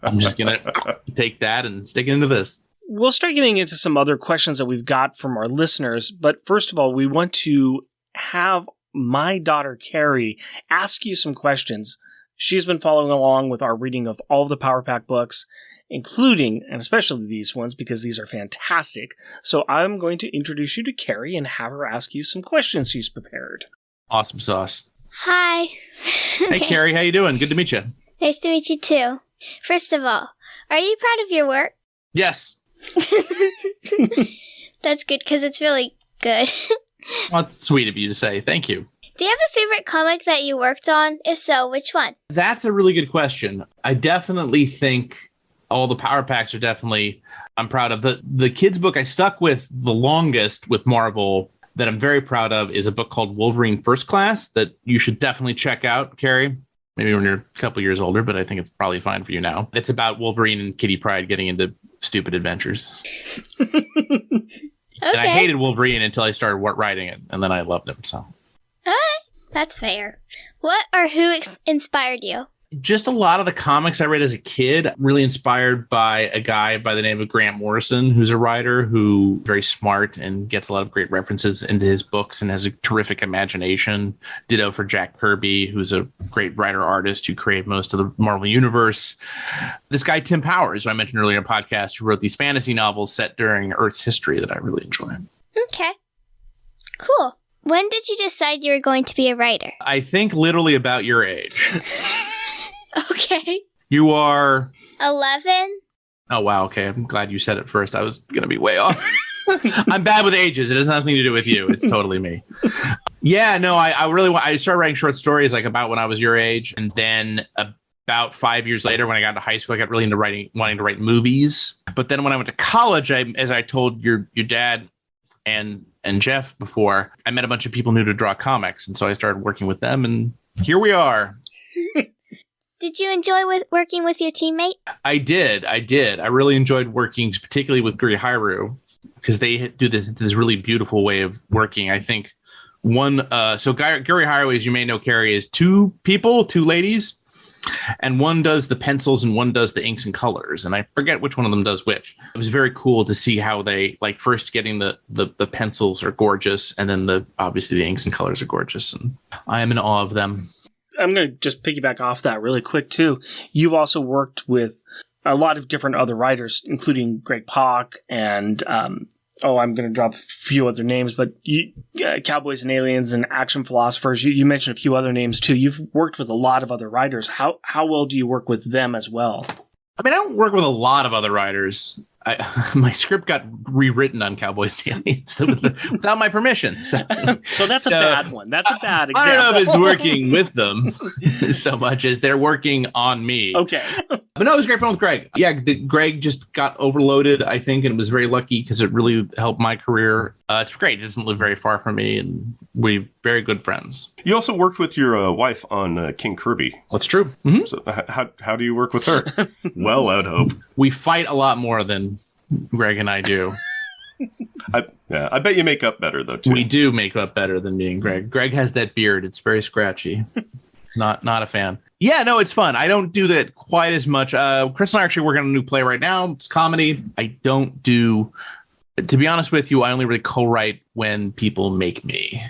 I'm just going to take that and stick it into this. We'll start getting into some other questions that we've got from our listeners. But first of all, we want to have my daughter, Carrie, ask you some questions. She's been following along with our reading of all of the Power Pack books, including, and especially these ones, because these are fantastic. So I'm going to introduce you to Carrie and have her ask you some questions she's prepared. Awesome sauce. Hi. Hey, Carrie, how you doing? Good to meet you. Nice to meet you, too. First of all, are you proud of your work? Yes. That's good, because it's really good. Well, that's sweet of you to say. Thank you. Do you have a favorite comic that you worked on? If so, which one? That's a really good question. I definitely think all the Power Packs are definitely, I'm proud of. The kids book I stuck with the longest with Marvel that I'm very proud of is a book called Wolverine First Class that you should definitely check out, Carrie. Maybe when you're a couple years older, but I think it's probably fine for you now. It's about Wolverine and Kitty Pryde getting into stupid adventures. Okay. And I hated Wolverine until I started writing it, and then I loved him. So, that's fair. What or who inspired you? just a lot of the comics I read as a kid, really inspired by a guy by the name of Grant Morrison, who's a writer who very smart and gets a lot of great references into his books and has a terrific imagination. Ditto for Jack Kirby, who's a great writer artist who created most of the Marvel Universe. This guy, Tim Powers, who I mentioned earlier in a podcast, who wrote these fantasy novels set during Earth's history that I really enjoy. Okay. Cool. When did you decide you were going to be a writer? I think literally about your age. Okay. You are 11? Oh, wow. Okay. I'm glad you said it first. I was going to be way off. I'm bad with ages. It has nothing to do with you. It's totally me. Yeah, no, I started writing short stories like about when I was your age. And then about 5 years later, when I got into high school, I got really into wanting to write movies. But then when I went to college, as I told your dad and Jeff before, I met a bunch of people new to draw comics. And so I started working with them. And here we are. Did you enjoy working with your teammate? I did. I really enjoyed working, particularly with Guri Haru, because they do this really beautiful way of working. I think Guri Haru, as you may know, Carrie, is two ladies, and one does the pencils and one does the inks and colors, and I forget which one of them does which. It was very cool to see how they, like, first getting the pencils are gorgeous, and then obviously the inks and colors are gorgeous, and I am in awe of them. I'm going to just piggyback off that really quick, too. You've also worked with a lot of different other writers, including Greg Pak and, I'm going to drop a few other names, but Cowboys and Aliens and Action Philosophers. You mentioned a few other names, too. You've worked with a lot of other writers. How well do you work with them as well? I mean, I don't work with a lot of other writers. My script got rewritten on Cowboys and Aliens without my permission. So that's a bad one. That's a bad example. I don't know if it's working with them so much as they're working on me. Okay. But no, it was great fun with Greg. Yeah, Greg just got overloaded, I think, and was very lucky because it really helped my career. It's great. He doesn't live very far from me, and we're very good friends. You also worked with your wife on King Kirby. That's true. Mm-hmm. So how do you work with her? Well, I'd hope. We fight a lot more than Greg and I do. I bet you make up better, though, too. We do make up better than me and Greg. Greg has that beard. It's very scratchy. Not a fan. Yeah, no, it's fun. I don't do that quite as much. Chris and I are actually working on a new play right now. It's comedy. I don't do, to be honest with you, I only really co-write when people make me.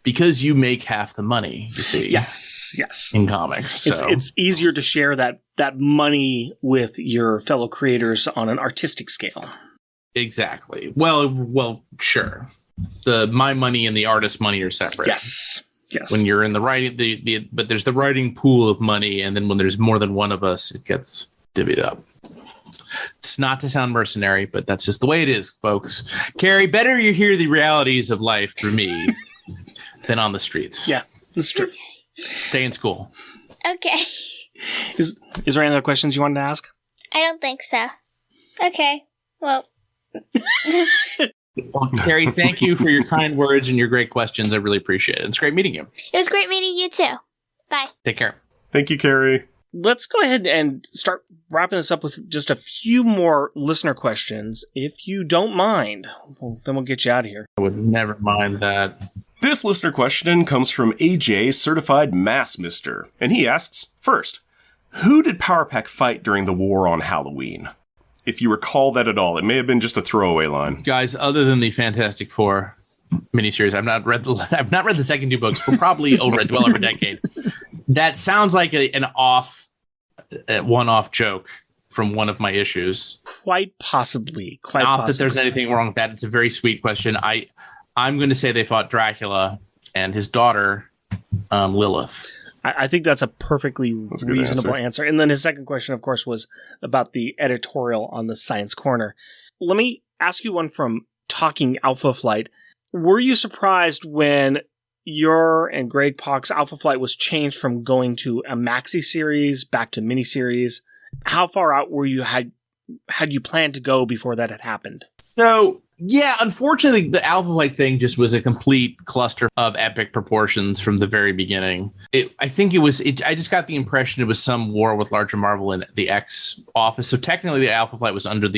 Because you make half the money, you see. Yes. In comics. So. It's easier to share that money with your fellow creators on an artistic scale. Exactly. Well, sure. My money and the artist's money are separate. Yes. When you're in the writing, but there's the writing pool of money, and then when there's more than one of us, it gets divvied up. It's not to sound mercenary, but that's just the way it is, folks. Carrie, better you hear the realities of life through me than on the streets. Yeah, that's true. Stay in school. Okay. Is there any other questions you wanted to ask? I don't think so. Okay. Well. Well, Carrie, thank you for your kind words and your great questions. I really appreciate it. It's great meeting you. It was great meeting you too. Bye. Take care. Thank you, Carrie. Let's go ahead and start wrapping this up with just a few more listener questions, if you don't mind. Well, then we'll get you out of here. I would never mind that. This listener question comes from AJ, Certified Mass Mister, and he asks, first, who did Power Pack fight during the war on Halloween? If you recall that at all, it may have been just a throwaway line. Guys, other than the Fantastic Four miniseries, I've not read the second two books for probably well over a decade. That sounds like a one-off joke from one of my issues. Quite possibly. Not that there's anything wrong with that. It's a very sweet question. I'm going to say they fought Dracula and his daughter, Lilith. I think that's a perfectly reasonable answer. And then his second question, of course, was about the editorial on the Science Corner. Let me ask you one from Talking Alpha Flight. Were you surprised when your and Greg Pak's Alpha Flight was changed from going to a maxi series back to miniseries? How far out were you had you planned to go before that had happened? So, yeah, unfortunately, the Alpha Flight thing just was a complete cluster of epic proportions from the very beginning. I just got the impression it was some war with Larger Marvel and the X office. So technically, the Alpha Flight was under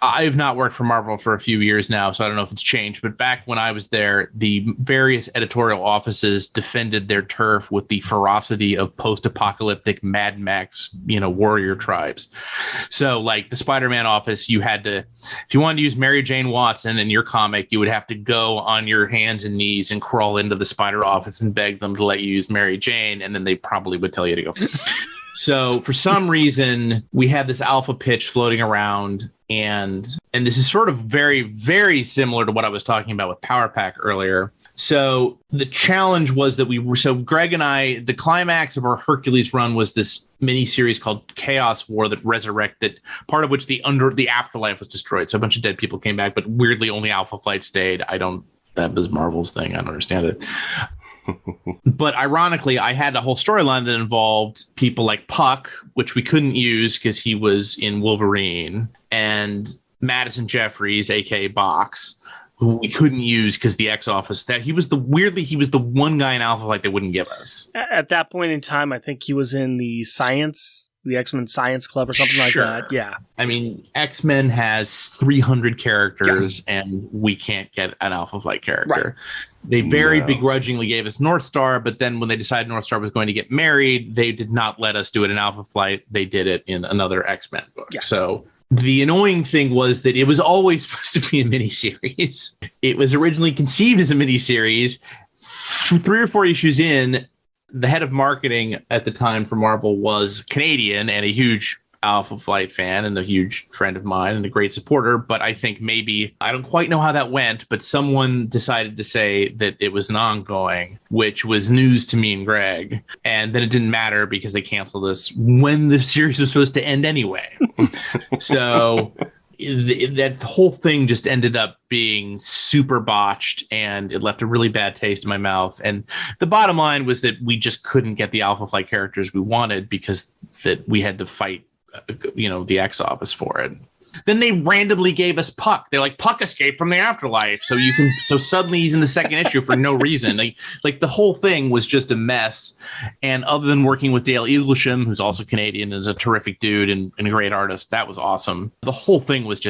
I've not worked for Marvel for a few years now, so I don't know if it's changed. But back when I was there, the various editorial offices defended their turf with the ferocity of post-apocalyptic Mad Max, warrior tribes. So, like the Spider-Man office, you had to, if you wanted to use Mary Jane Watson in your comic, you would have to go on your hands and knees and crawl into the Spider office and beg them to let you use Mary Jane, and then they probably would tell you to go. So for some reason, we had this alpha pitch floating around, and this is sort of very, very similar to what I was talking about with Power Pack earlier. So the challenge was that Greg and I, the climax of our Hercules run was this mini series called Chaos War that resurrected, part of which the afterlife was destroyed. So a bunch of dead people came back, but weirdly only Alpha Flight stayed. That was Marvel's thing. I don't understand it. But ironically, I had a whole storyline that involved people like Puck, which we couldn't use because he was in Wolverine, and Madison Jeffries, aka Box, who we couldn't use because the X office he was the one guy in Alpha Flight they wouldn't give us. At that point in time, I think he was in the X-Men Science Club or something like that. Yeah. I mean, X-Men has 300 characters, and we can't get an Alpha Flight character. Right. They very begrudgingly gave us North Star, but then when they decided North Star was going to get married, they did not let us do it in Alpha Flight. They did it in another X-Men book. Yes. So the annoying thing was that it was always supposed to be a miniseries. It was originally conceived as a miniseries. 3 or 4 issues in, the head of marketing at the time for Marvel was Canadian and a huge Alpha Flight fan and a huge friend of mine and a great supporter. But I think I don't quite know how that went, but someone decided to say that it was an ongoing, which was news to me and Greg. And then it didn't matter because they canceled us when the series was supposed to end anyway. So that whole thing just ended up being super botched, and it left a really bad taste in my mouth. And the bottom line was that we just couldn't get the Alpha Flight characters we wanted because that we had to fight, the X office for it. Then they randomly gave us Puck. They're like, Puck escaped from the afterlife. So suddenly he's in the second issue for no reason. Like the whole thing was just a mess. And other than working with Dale Eaglesham, who's also Canadian and is a terrific dude and a great artist, that was awesome. The whole thing was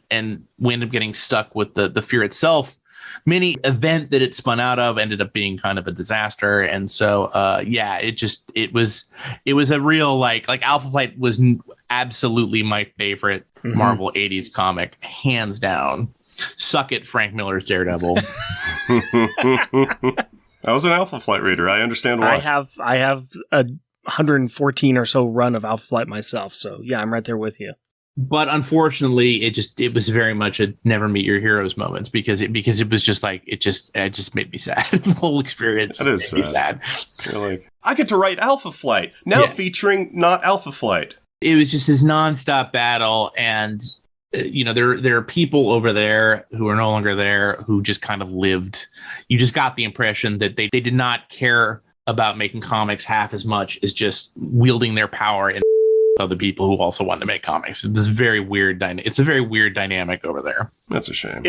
and we ended up getting stuck with the Fear Itself mini event that it spun out of ended up being kind of a disaster. And so, it was a real, like Alpha Flight was absolutely my favorite Marvel 80s comic, hands down. Suck it, Frank Miller's Daredevil. I was an Alpha Flight reader. I understand why. I have a 114 or so run of Alpha Flight myself. So yeah, I'm right there with you. But unfortunately, it was very much a never meet your heroes moments because it was just like it just made me sad. The whole experience made me sad. You're like, I get to write Alpha Flight now, featuring not Alpha Flight. It was just this nonstop battle, and there are people over there who are no longer there who just kind of lived. You just got the impression that they did not care about making comics half as much as just wielding their power and other people who also wanted to make comics. It was very weird. It's a very weird dynamic over there. That's a shame.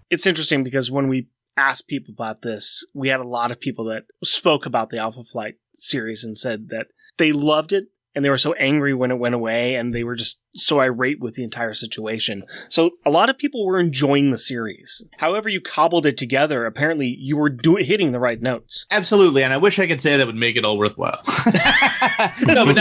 It's interesting because when we asked people about this, we had a lot of people that spoke about the Alpha Flight series and said that they loved it and they were so angry when it went away and they were just so irate with the entire situation. So a lot of people were enjoying the series. However you cobbled it together, apparently you were hitting the right notes. Absolutely, and I wish I could say that would make it all worthwhile. No,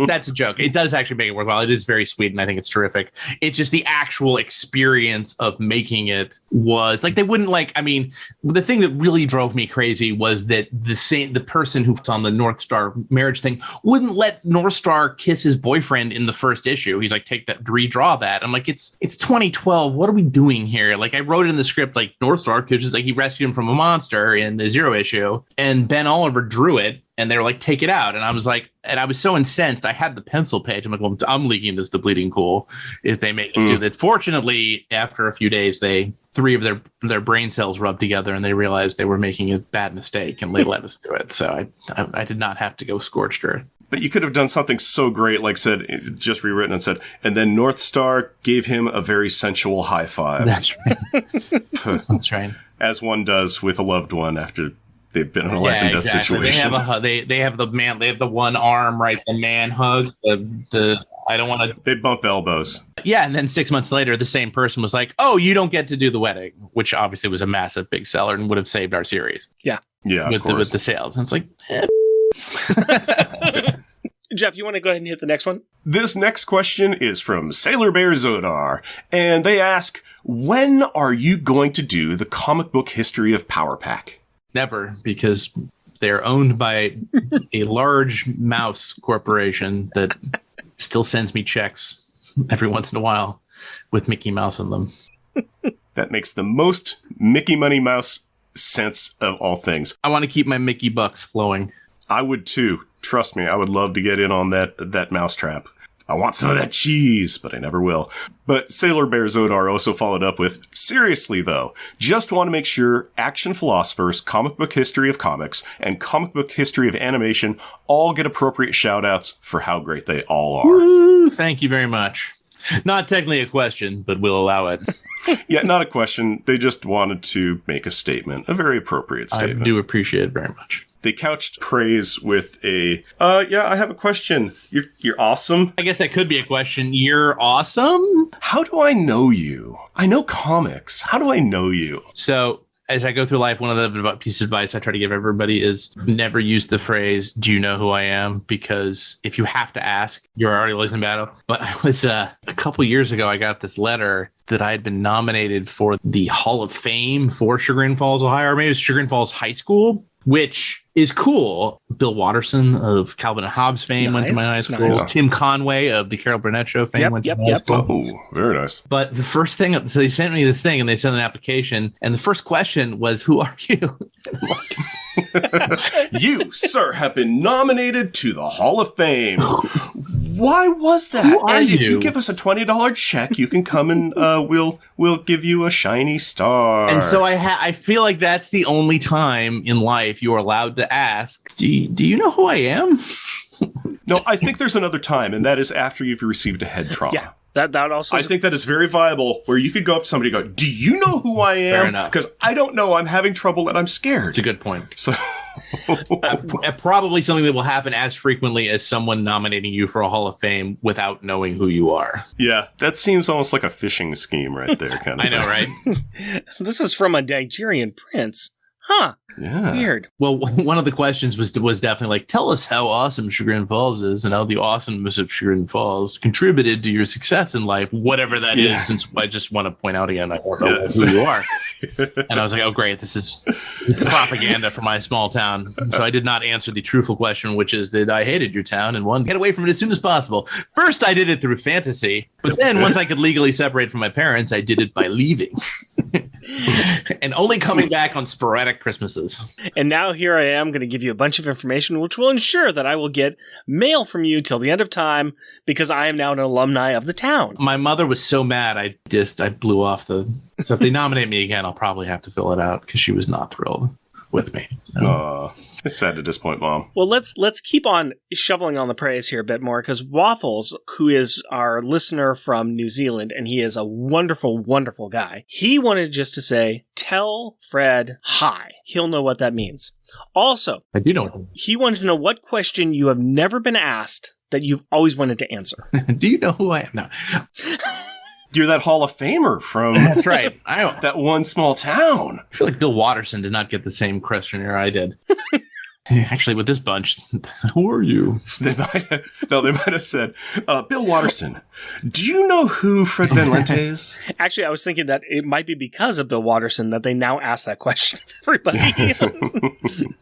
that's a joke. It does actually make it worthwhile. It is very sweet, and I think it's terrific. It's just the actual experience of making it was like they wouldn't like. I mean, the thing that really drove me crazy was that the person who's on the North Star marriage thing wouldn't let North Star kiss his boyfriend in the first issue. He's like, take that, redraw that. I'm like, it's 2012. What are we doing here? Like, I wrote it in the script, like North Star, because like he rescued him from a monster in the Zero issue, and Ben Oliver drew it, and they were like, take it out. And I was like, and I was so incensed. I had the pencil page. I'm like, well, I'm leaking this to Bleeding Cool if they make us do that. Fortunately, after a few days, three of their brain cells rubbed together and they realized they were making a bad mistake and they let us do it. So I did not have to go scorched earth. But you could have done something so great, like said, just rewritten and said, and then North Star gave him a very sensual high five. That's right. That's right. As one does with a loved one after they've been in a life and death situation. They have the one arm, right? The man hug. I don't want to. They bump elbows. Yeah, and then 6 months later, the same person was like, "Oh, you don't get to do the wedding," which obviously was a massive big seller and would have saved our series. Yeah, with the sales. And it's like. Jeff, you want to go ahead and hit the next one? This next question is from Sailor Bear Zodar, and they ask, when are you going to do the comic book history of Power Pack? Never, because they're owned by a large mouse corporation that still sends me checks every once in a while with Mickey Mouse on them. That makes the most Mickey Money Mouse sense of all things. I want to keep my Mickey bucks flowing. I would too. Trust me, I would love to get in on that mousetrap. I want some of that cheese, but I never will. But Sailor Bear Zodar also followed up with, seriously though, just want to make sure Action Philosophers, Comic Book History of Comics, and Comic Book History of Animation all get appropriate shout-outs for how great they all are. Woo, thank you very much. Not technically a question, but we'll allow it. Yeah, not a question. They just wanted to make a statement, a very appropriate statement. I do appreciate it very much. They couched praise with a, I have a question. You're awesome. I guess that could be a question. You're awesome? How do I know you? I know comics. How do I know you? So, as I go through life, one of the pieces of advice I try to give everybody is never use the phrase, do you know who I am? Because if you have to ask, you're already losing battle. But I was, a couple years ago, I got this letter that I had been nominated for the Hall of Fame for Chagrin Falls, Ohio, or maybe it was Chagrin Falls High School, which is cool. Bill Watterson of Calvin and Hobbes fame went to my high school. Nice. Tim Conway of the Carol Burnett Show fame went to my high school. Oh, very nice. But the first thing, so they sent me this thing and they sent an application. And the first question was, who are you? You, sir, have been nominated to the Hall of Fame. Why was that? Who are and you? If you give us a $20 check, you can come and we'll give you a shiny star. And so I feel like that's the only time in life you are allowed to ask, do you know who I am? No, I think there's another time, and that is after you've received a head trauma. Yeah. That also. I think that is very viable, where you could go up to somebody and go, do you know who I am? Fair enough. Because I don't know. I'm having trouble and I'm scared. It's a good point. So probably something that will happen as frequently as someone nominating you for a Hall of Fame without knowing who you are. Yeah, that seems almost like a phishing scheme right there. Kind of. I know, right? This is from a Nigerian prince. Huh. Yeah. Weird. Well, one of the questions was definitely like, tell us how awesome Chagrin Falls is and how the awesomeness of Chagrin Falls contributed to your success in life, whatever that is, since I just want to point out again, I don't know who you are. And I was like, oh, great. This is propaganda for my small town. So I did not answer the truthful question, which is that I hated your town and wanted to get away from it as soon as possible. First, I did it through fantasy. But then once I could legally separate from my parents, I did it by leaving. And only coming back on sporadic Christmases. And now here I am going to give you a bunch of information which will ensure that I will get mail from you till the end of time because I am now an alumni of the town. My mother was so mad I blew off the... So if they nominate me again, I'll probably have to fill it out because she was not thrilled. with me. It's sad to disappoint Mom. Well, let's keep on shoveling on the praise here a bit more, because Waffles, who is our listener from New Zealand, and he is a wonderful, wonderful guy, he wanted just to say, tell Fred hi. He'll know what that means. Also, I do know. He wanted to know what question you have never been asked that you've always wanted to answer. Do you know who I am? No. You're that Hall of Famer from That's right. that one small town. I feel like Bill Watterson did not get the same questionnaire I did. Actually, with this bunch, who are you? They might have said, Bill Watterson, do you know who Fred Van Lente is? Actually, I was thinking that it might be because of Bill Watterson that they now ask that question of everybody.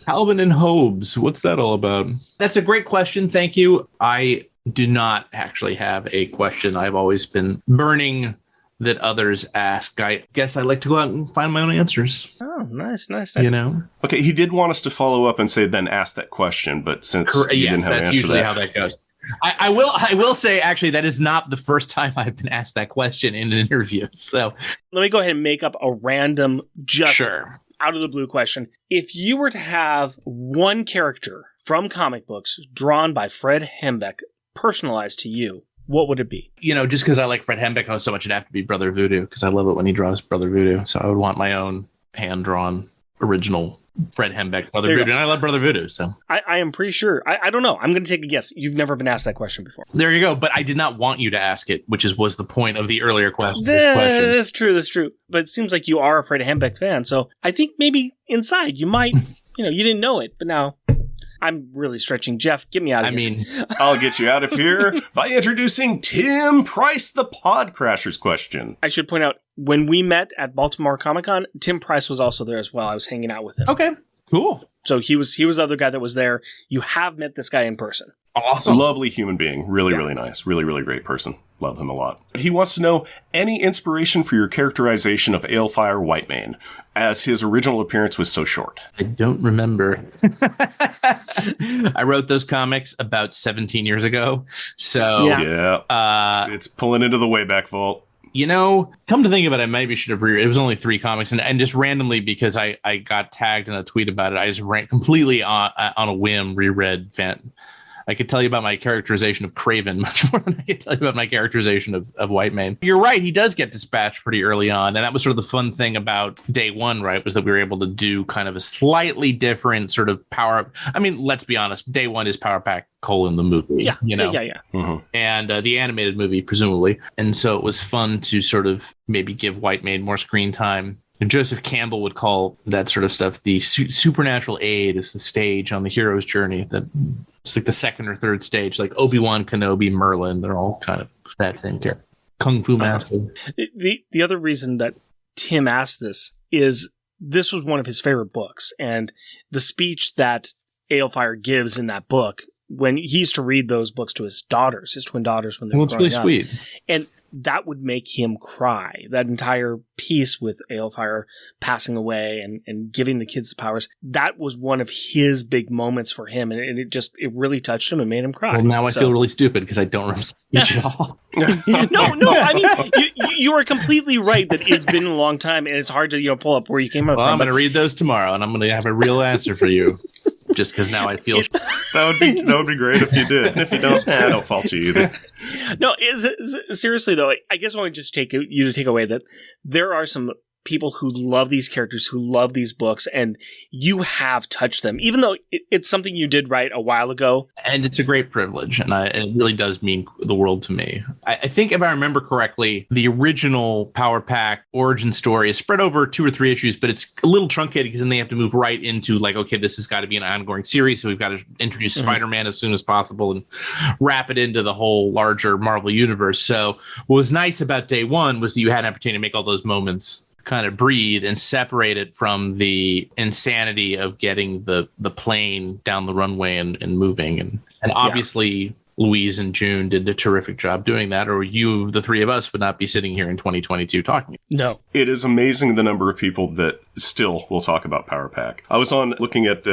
Calvin and Hobbes, what's that all about? That's a great question. Thank you. I do not actually have a question. I've always been burning that others ask. I guess I like to go out and find my own answers. Oh, nice. You know? Okay, he did want us to follow up and say, then ask that question, but since you didn't have an answer to that. That's usually how that goes. I will say, actually, that is not the first time I've been asked that question in an interview. So let me go ahead and make up a random, just sure, out of the blue question. If you were to have one character from comic books drawn by Fred Hembeck personalized to you, what would it be? You know, just because I like Fred Hembeck so much, it'd have to be Brother Voodoo, because I love it when he draws Brother Voodoo. So I would want my own hand-drawn original Fred Hembeck Brother Voodoo. And I love Brother Voodoo, so. I am pretty sure. I don't know. I'm going to take a guess. You've never been asked that question before. There you go. But I did not want you to ask it, which was the point of the earlier question. That's true. But it seems like you are a Fred Hembeck fan. So I think maybe inside you might, you didn't know it, but now I'm really stretching. Jeff, get me out of here. I'll get you out of here by introducing Tim Price, the Podcrashers question. I should point out, when we met at Baltimore Comic-Con, Tim Price was also there as well. I was hanging out with him. Okay, cool. So he was the other guy that was there. You have met this guy in person. Awesome. Lovely human being. Really, really nice. Really, really great person. Love him a lot. He wants to know any inspiration for your characterization of Alefire Whitemane, as his original appearance was so short. I don't remember. I wrote those comics about 17 years ago. So yeah, it's pulling into the Wayback Vault. Come to think of it, I maybe should have it was only 3 comics, and just randomly, because I got tagged in a tweet about it, I just ran completely on a whim, reread I could tell you about my characterization of Craven much more than I could tell you about my characterization of Whitemane. You're right, he does get dispatched pretty early on, and that was sort of the fun thing about Day One, right, was that we were able to do kind of a slightly different sort of power. I mean, let's be honest, Day One is Power Pack : the movie, Yeah. Mm-hmm. And the animated movie, presumably. And so it was fun to sort of maybe give Whitemane more screen time. And Joseph Campbell would call that sort of stuff the supernatural aid is the stage on the hero's journey. That it's like the second or third stage, like Obi-Wan Kenobi, Merlin. They're all kind of that same character. Kung Fu Master. The other reason that Tim asked this is this was one of his favorite books, and the speech that Alefire gives in that book, when he used to read those books to his twin daughters when they were growing up. Really sweet. And that would make him cry. That entire piece with Alefire passing away and giving the kids the powers, that was one of his big moments for him. And it really touched him and made him cry. Well, now I feel really stupid because I don't remember the speech at all. No, I mean, you are completely right that it's been a long time and it's hard to pull up where you came up from. I'm going to read those tomorrow and I'm going to have a real answer for you. Just because now I feel that would be great if you did. And if you don't, I don't fault you either. No, seriously though, I guess I want to just take away that there are some people who love these characters, who love these books, and you have touched them, even though it's something you did write a while ago. And it's a great privilege, and it really does mean the world to me. I think if I remember correctly, the original Power Pack origin story is spread over 2 or 3 issues, but it's a little truncated because then they have to move right into like, okay, this has got to be an ongoing series, so we've got to introduce Spider-Man as soon as possible and wrap it into the whole larger Marvel universe. So what was nice about Day One was that you had an opportunity to make all those moments kind of breathe and separate it from the insanity of getting the plane down the runway and moving. And obviously Louise and June did a terrific job doing that, or the 3 of us would not be sitting here in 2022 talking. No. It is amazing the number of people that still will talk about Power Pack. I was looking at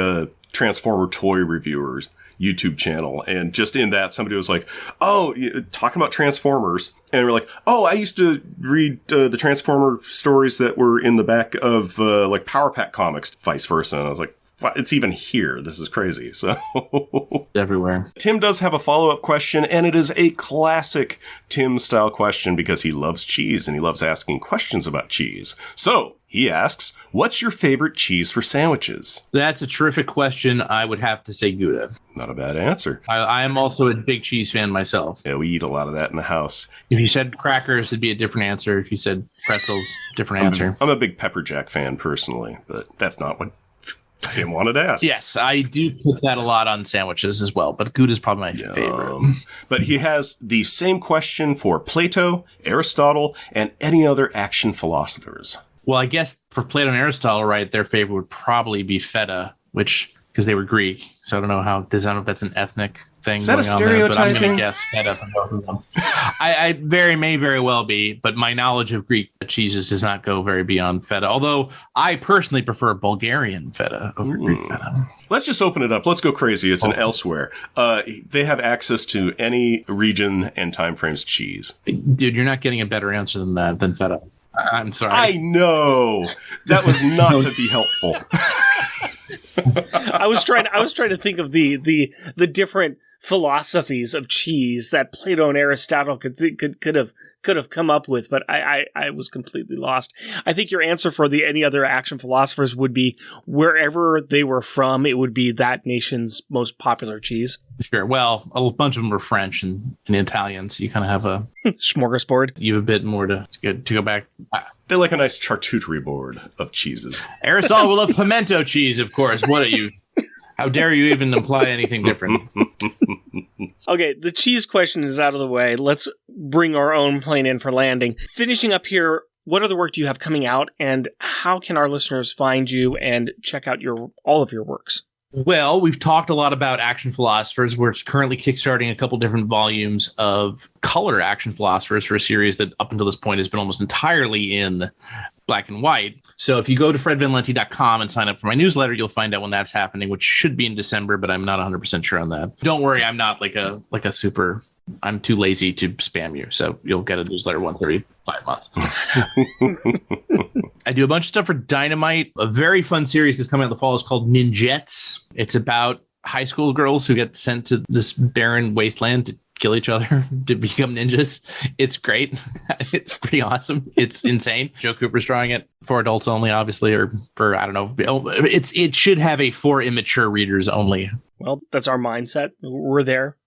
Transformer toy reviewers YouTube channel. And just in that, somebody was like, oh, talking about Transformers. And we're like, oh, I used to read the Transformer stories that were in the back of like Power Pack comics, vice versa. And I was like, it's even here. This is crazy. So everywhere. Tim does have a follow-up question, and it is a classic Tim-style question because he loves cheese and he loves asking questions about cheese. So he asks, what's your favorite cheese for sandwiches? That's a terrific question. I would have to say Gouda. Not a bad answer. I am also a big cheese fan myself. Yeah, we eat a lot of that in the house. If you said crackers, it'd be a different answer. If you said pretzels, different answer. I'm a big pepper jack fan personally, but that's not what Tim wanted to ask. Yes, I do put that a lot on sandwiches as well, but Gouda is probably my favorite. But he has the same question for Plato, Aristotle, and any other action philosophers. Well, I guess for Plato and Aristotle, right, their favorite would probably be feta, which, because they were Greek. So I don't know if that's an ethnic thing. Is that a going on there, but I'm stereotyping? going to guess feta for both of them. I may very well be, but my knowledge of Greek cheeses does not go very beyond feta. Although I personally prefer Bulgarian feta over Greek feta. Let's just open it up. Let's go crazy. It's an elsewhere. They have access to any region and time frames cheese. Dude, you're not getting a better answer than that, than feta. I'm sorry. I know. That was not to be helpful. I was trying to think of the different philosophies of cheese that Plato and Aristotle could have come up with, but I was completely lost. I think your answer for any other action philosophers would be wherever they were from, it would be that nation's most popular cheese. Sure. Well, a bunch of them were French and Italian, so you kind of have a smorgasbord. You have a bit more to go back. They like a nice charcuterie board of cheeses. Aristotle will love pimento cheese, of course. What are you? How dare you even imply anything different? Okay, the cheese question is out of the way. Let's bring our own plane in for landing. Finishing up here, what other work do you have coming out, and how can our listeners find you and check out all of your works? Well, we've talked a lot about Action Philosophers. We're currently kickstarting a couple different volumes of color Action Philosophers for a series that up until this point has been almost entirely in black and white. So if you go to fredvanlente.com and sign up for my newsletter, you'll find out when that's happening, which should be in December, but I'm not 100% sure on that. Don't worry, I'm not like a super... I'm too lazy to spam you, so you'll get a newsletter once every 5 months. I do a bunch of stuff for Dynamite. A very fun series that's coming out in the fall is called Ninjets. It's about high school girls who get sent to this barren wasteland to kill each other to become ninjas. It's great. It's pretty awesome. It's insane. Joe Cooper's drawing it for adults only, obviously, or for, I don't know. It should have a for immature readers only. Well, that's our mindset. We're there.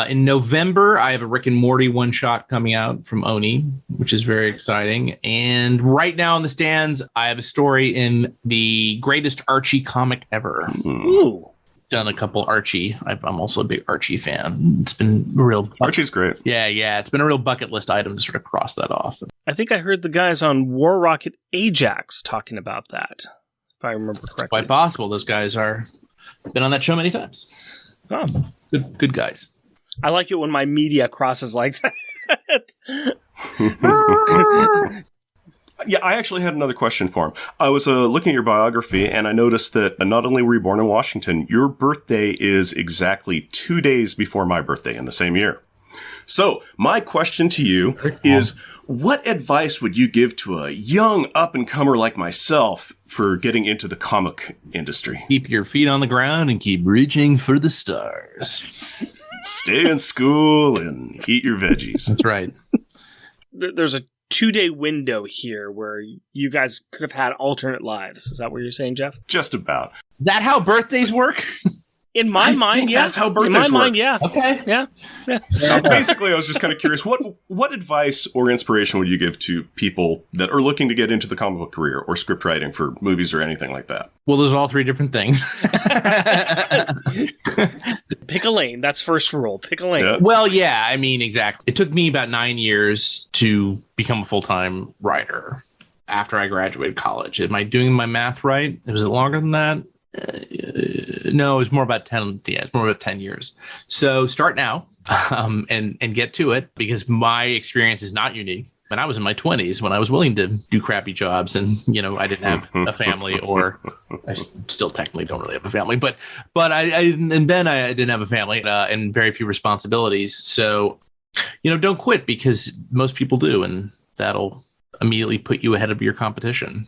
In November, I have a Rick and Morty one-shot coming out from Oni, which is very exciting. And right now in the stands, I have a story in the greatest Archie comic ever. Ooh. Done a couple Archie. I'm also a big Archie fan. It's been real. Archie's great. Yeah. It's been a real bucket list item to sort of cross that off. I think I heard the guys on War Rocket Ajax talking about that, if I remember correctly. It's quite possible. Those guys been on that show many times. Oh. Good guys. I like it when my media crosses like that. Yeah, I actually had another question for him. I was looking at your biography, and I noticed that not only were you born in Washington, your birthday is exactly 2 days before my birthday in the same year. So my question to you is, what advice would you give to a young up-and-comer like myself for getting into the comic industry? Keep your feet on the ground and keep reaching for the stars. Stay in school and eat your veggies. That's right. There's a 2-day window here where you guys could have had alternate lives. Is that what you're saying, Jeff? Just about. That how birthdays work? In my mind, yeah. That's how birthdays work. work. In my mind, yeah. Okay. Yeah. Basically, I was just kind of curious, what advice or inspiration would you give to people that are looking to get into the comic book career or script writing for movies or anything like that? Well, those are all three different things. Pick a lane. That's first rule. Pick a lane. Yeah. Well, yeah, I mean, exactly. It took me about 9 years to become a full-time writer after I graduated college. Am I doing my math right? Was it longer than that? No, it was more about 10. Yeah, it's more about 10 years. So start now and get to it, because my experience is not unique. And I was in my 20s when I was willing to do crappy jobs, and I didn't have a family, or I still technically don't really have a family, but then I didn't have a family and very few responsibilities. So, don't quit, because most people do, and that'll immediately put you ahead of your competition.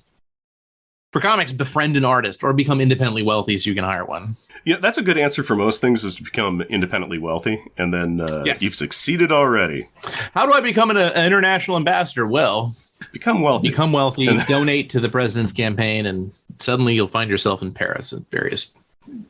For comics, befriend an artist or become independently wealthy so you can hire one. Yeah, that's a good answer for most things, is to become independently wealthy, and then you've succeeded already. How do I become an international ambassador? Well, become wealthy. Donate to the president's campaign, and suddenly you'll find yourself in Paris at various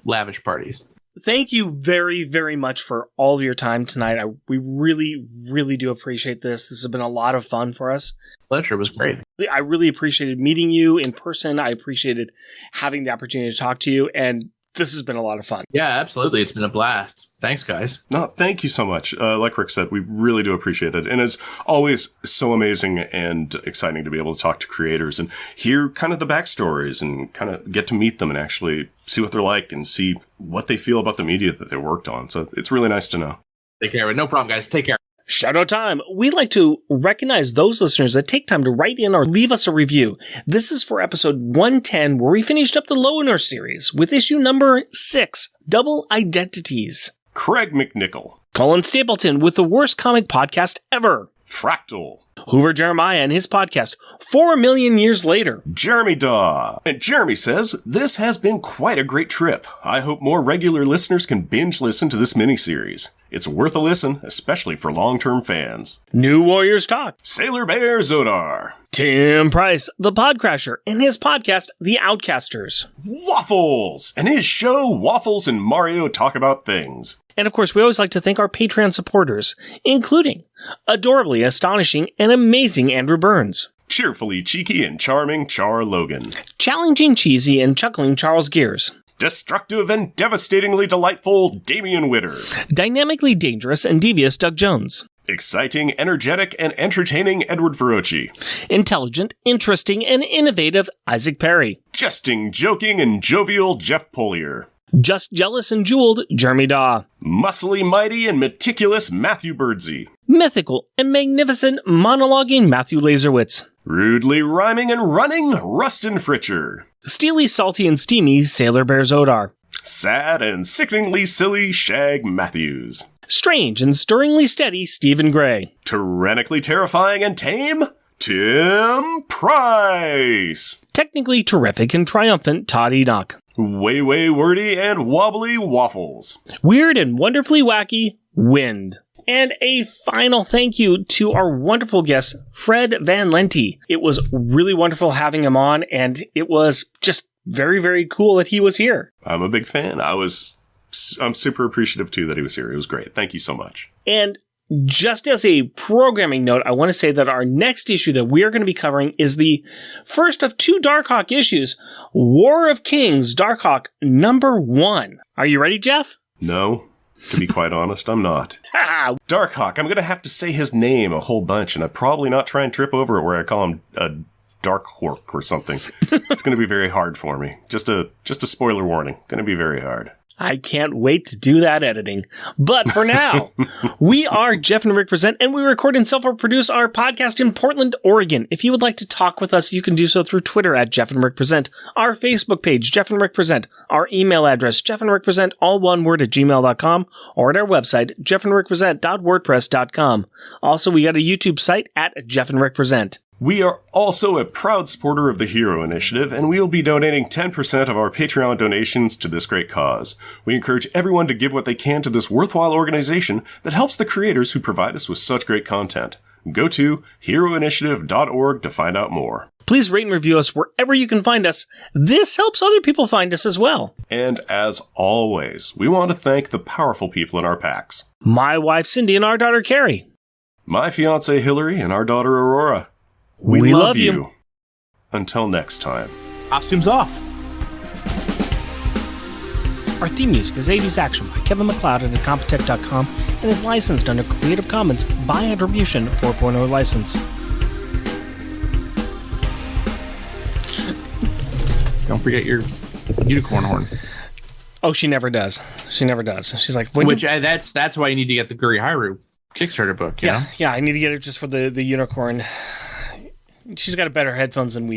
lavish parties. Thank you very, very much for all of your time tonight. We really, really do appreciate this. This has been a lot of fun for us. Pleasure. It was great. I really appreciated meeting you in person. I appreciated having the opportunity to talk to you, and this has been a lot of fun. Yeah, absolutely. It's been a blast. Thanks, guys. No, thank you so much. Like Rick said, we really do appreciate it. And it's always so amazing and exciting to be able to talk to creators and hear kind of the backstories and kind of get to meet them and actually see what they're like and see what they feel about the media that they worked on. So it's really nice to know. Take care. No problem, guys. Take care. Shout-out time. We'd like to recognize those listeners that take time to write in or leave us a review. This is for episode 110, where we finished up the Lowenor series with issue number 6, Double Identities. Craig McNichol. Colin Stapleton with the worst comic podcast ever. Fractal. Hoover Jeremiah and his podcast, 4 Million Years Later. Jeremy Daw. And Jeremy says, this has been quite a great trip. I hope more regular listeners can binge listen to this miniseries. It's worth a listen, especially for long-term fans. New Warriors Talk. Sailor Bear Zodar. Tim Price, the Podcrasher, and his podcast, The Outcasters. Waffles, and his show, Waffles and Mario Talk About Things. And of course, we always like to thank our Patreon supporters, including adorably astonishing and amazing Andrew Burns. Cheerfully cheeky and charming Char Logan. Challenging cheesy and chuckling Charles Gears. Destructive and devastatingly delightful Damian Witter. Dynamically dangerous and devious Doug Jones. Exciting, energetic, and entertaining Edward Verocci. Intelligent, interesting, and innovative Isaac Perry. Jesting, joking, and jovial Jeff Polier. Just jealous and jeweled Jeremy Daw. Muscly, mighty, and meticulous Matthew Birdsey. Mythical and magnificent monologuing Matthew Laserwitz. Rudely rhyming and running Rustin Fritcher. Steely, salty, and steamy Sailor Bear Zodar. Sad and sickeningly silly Shag Matthews. Strange and stirringly steady Stephen Gray. Tyrannically terrifying and tame Tim Price. Technically terrific and triumphant Todd Enoch. Way wordy and wobbly Waffles. Weird and wonderfully wacky Wind. And a final thank you to our wonderful guest, Fred Van Lente. It was really wonderful having him on, and it was just very, very cool that he was here. I'm a big fan. I'm super appreciative, too, that he was here. It was great. Thank you so much. And just as a programming note, I want to say that our next issue that we are going to be covering is the first of 2 Darkhawk issues, War of Kings, Darkhawk #1. Are you ready, Jeff? No. To be quite honest, I'm not. Darkhawk, I'm going to have to say his name a whole bunch, and I'd probably not try and trip over it where I call him a Dark Hork or something. It's going to be very hard for me. Just a spoiler warning. Going to be very hard. I can't wait to do that editing. But for now, we are Jeff and Rick Present, and we record and self-produce our podcast in Portland, Oregon. If you would like to talk with us, you can do so through Twitter at Jeff and Rick Present, our Facebook page, Jeff and Rick Present, our email address, Jeff and Rick Present, all one word, at gmail.com, or at our website, jeffandrickpresent.wordpress.com. Also, we got a YouTube site at Jeff and Rick Present. We are also a proud supporter of the Hero Initiative, and we will be donating 10% of our Patreon donations to this great cause. We encourage everyone to give what they can to this worthwhile organization that helps the creators who provide us with such great content. Go to heroinitiative.org to find out more. Please rate and review us wherever you can find us. This helps other people find us as well. And as always, we want to thank the powerful people in our packs. My wife Cindy and our daughter Carrie. My fiancée Hillary and our daughter Aurora. We love you. Until next time. Costumes off. Our theme music is 80s Action by Kevin MacLeod at Incompetech.com and is licensed under Creative Commons by Attribution 4.0 license. Don't forget your unicorn horn. Oh, she never does. She never does. She's like, that's why you need to get the Guri Haru. Kickstarter book. Yeah, I need to get it just for the unicorn. She's got better headphones than we do.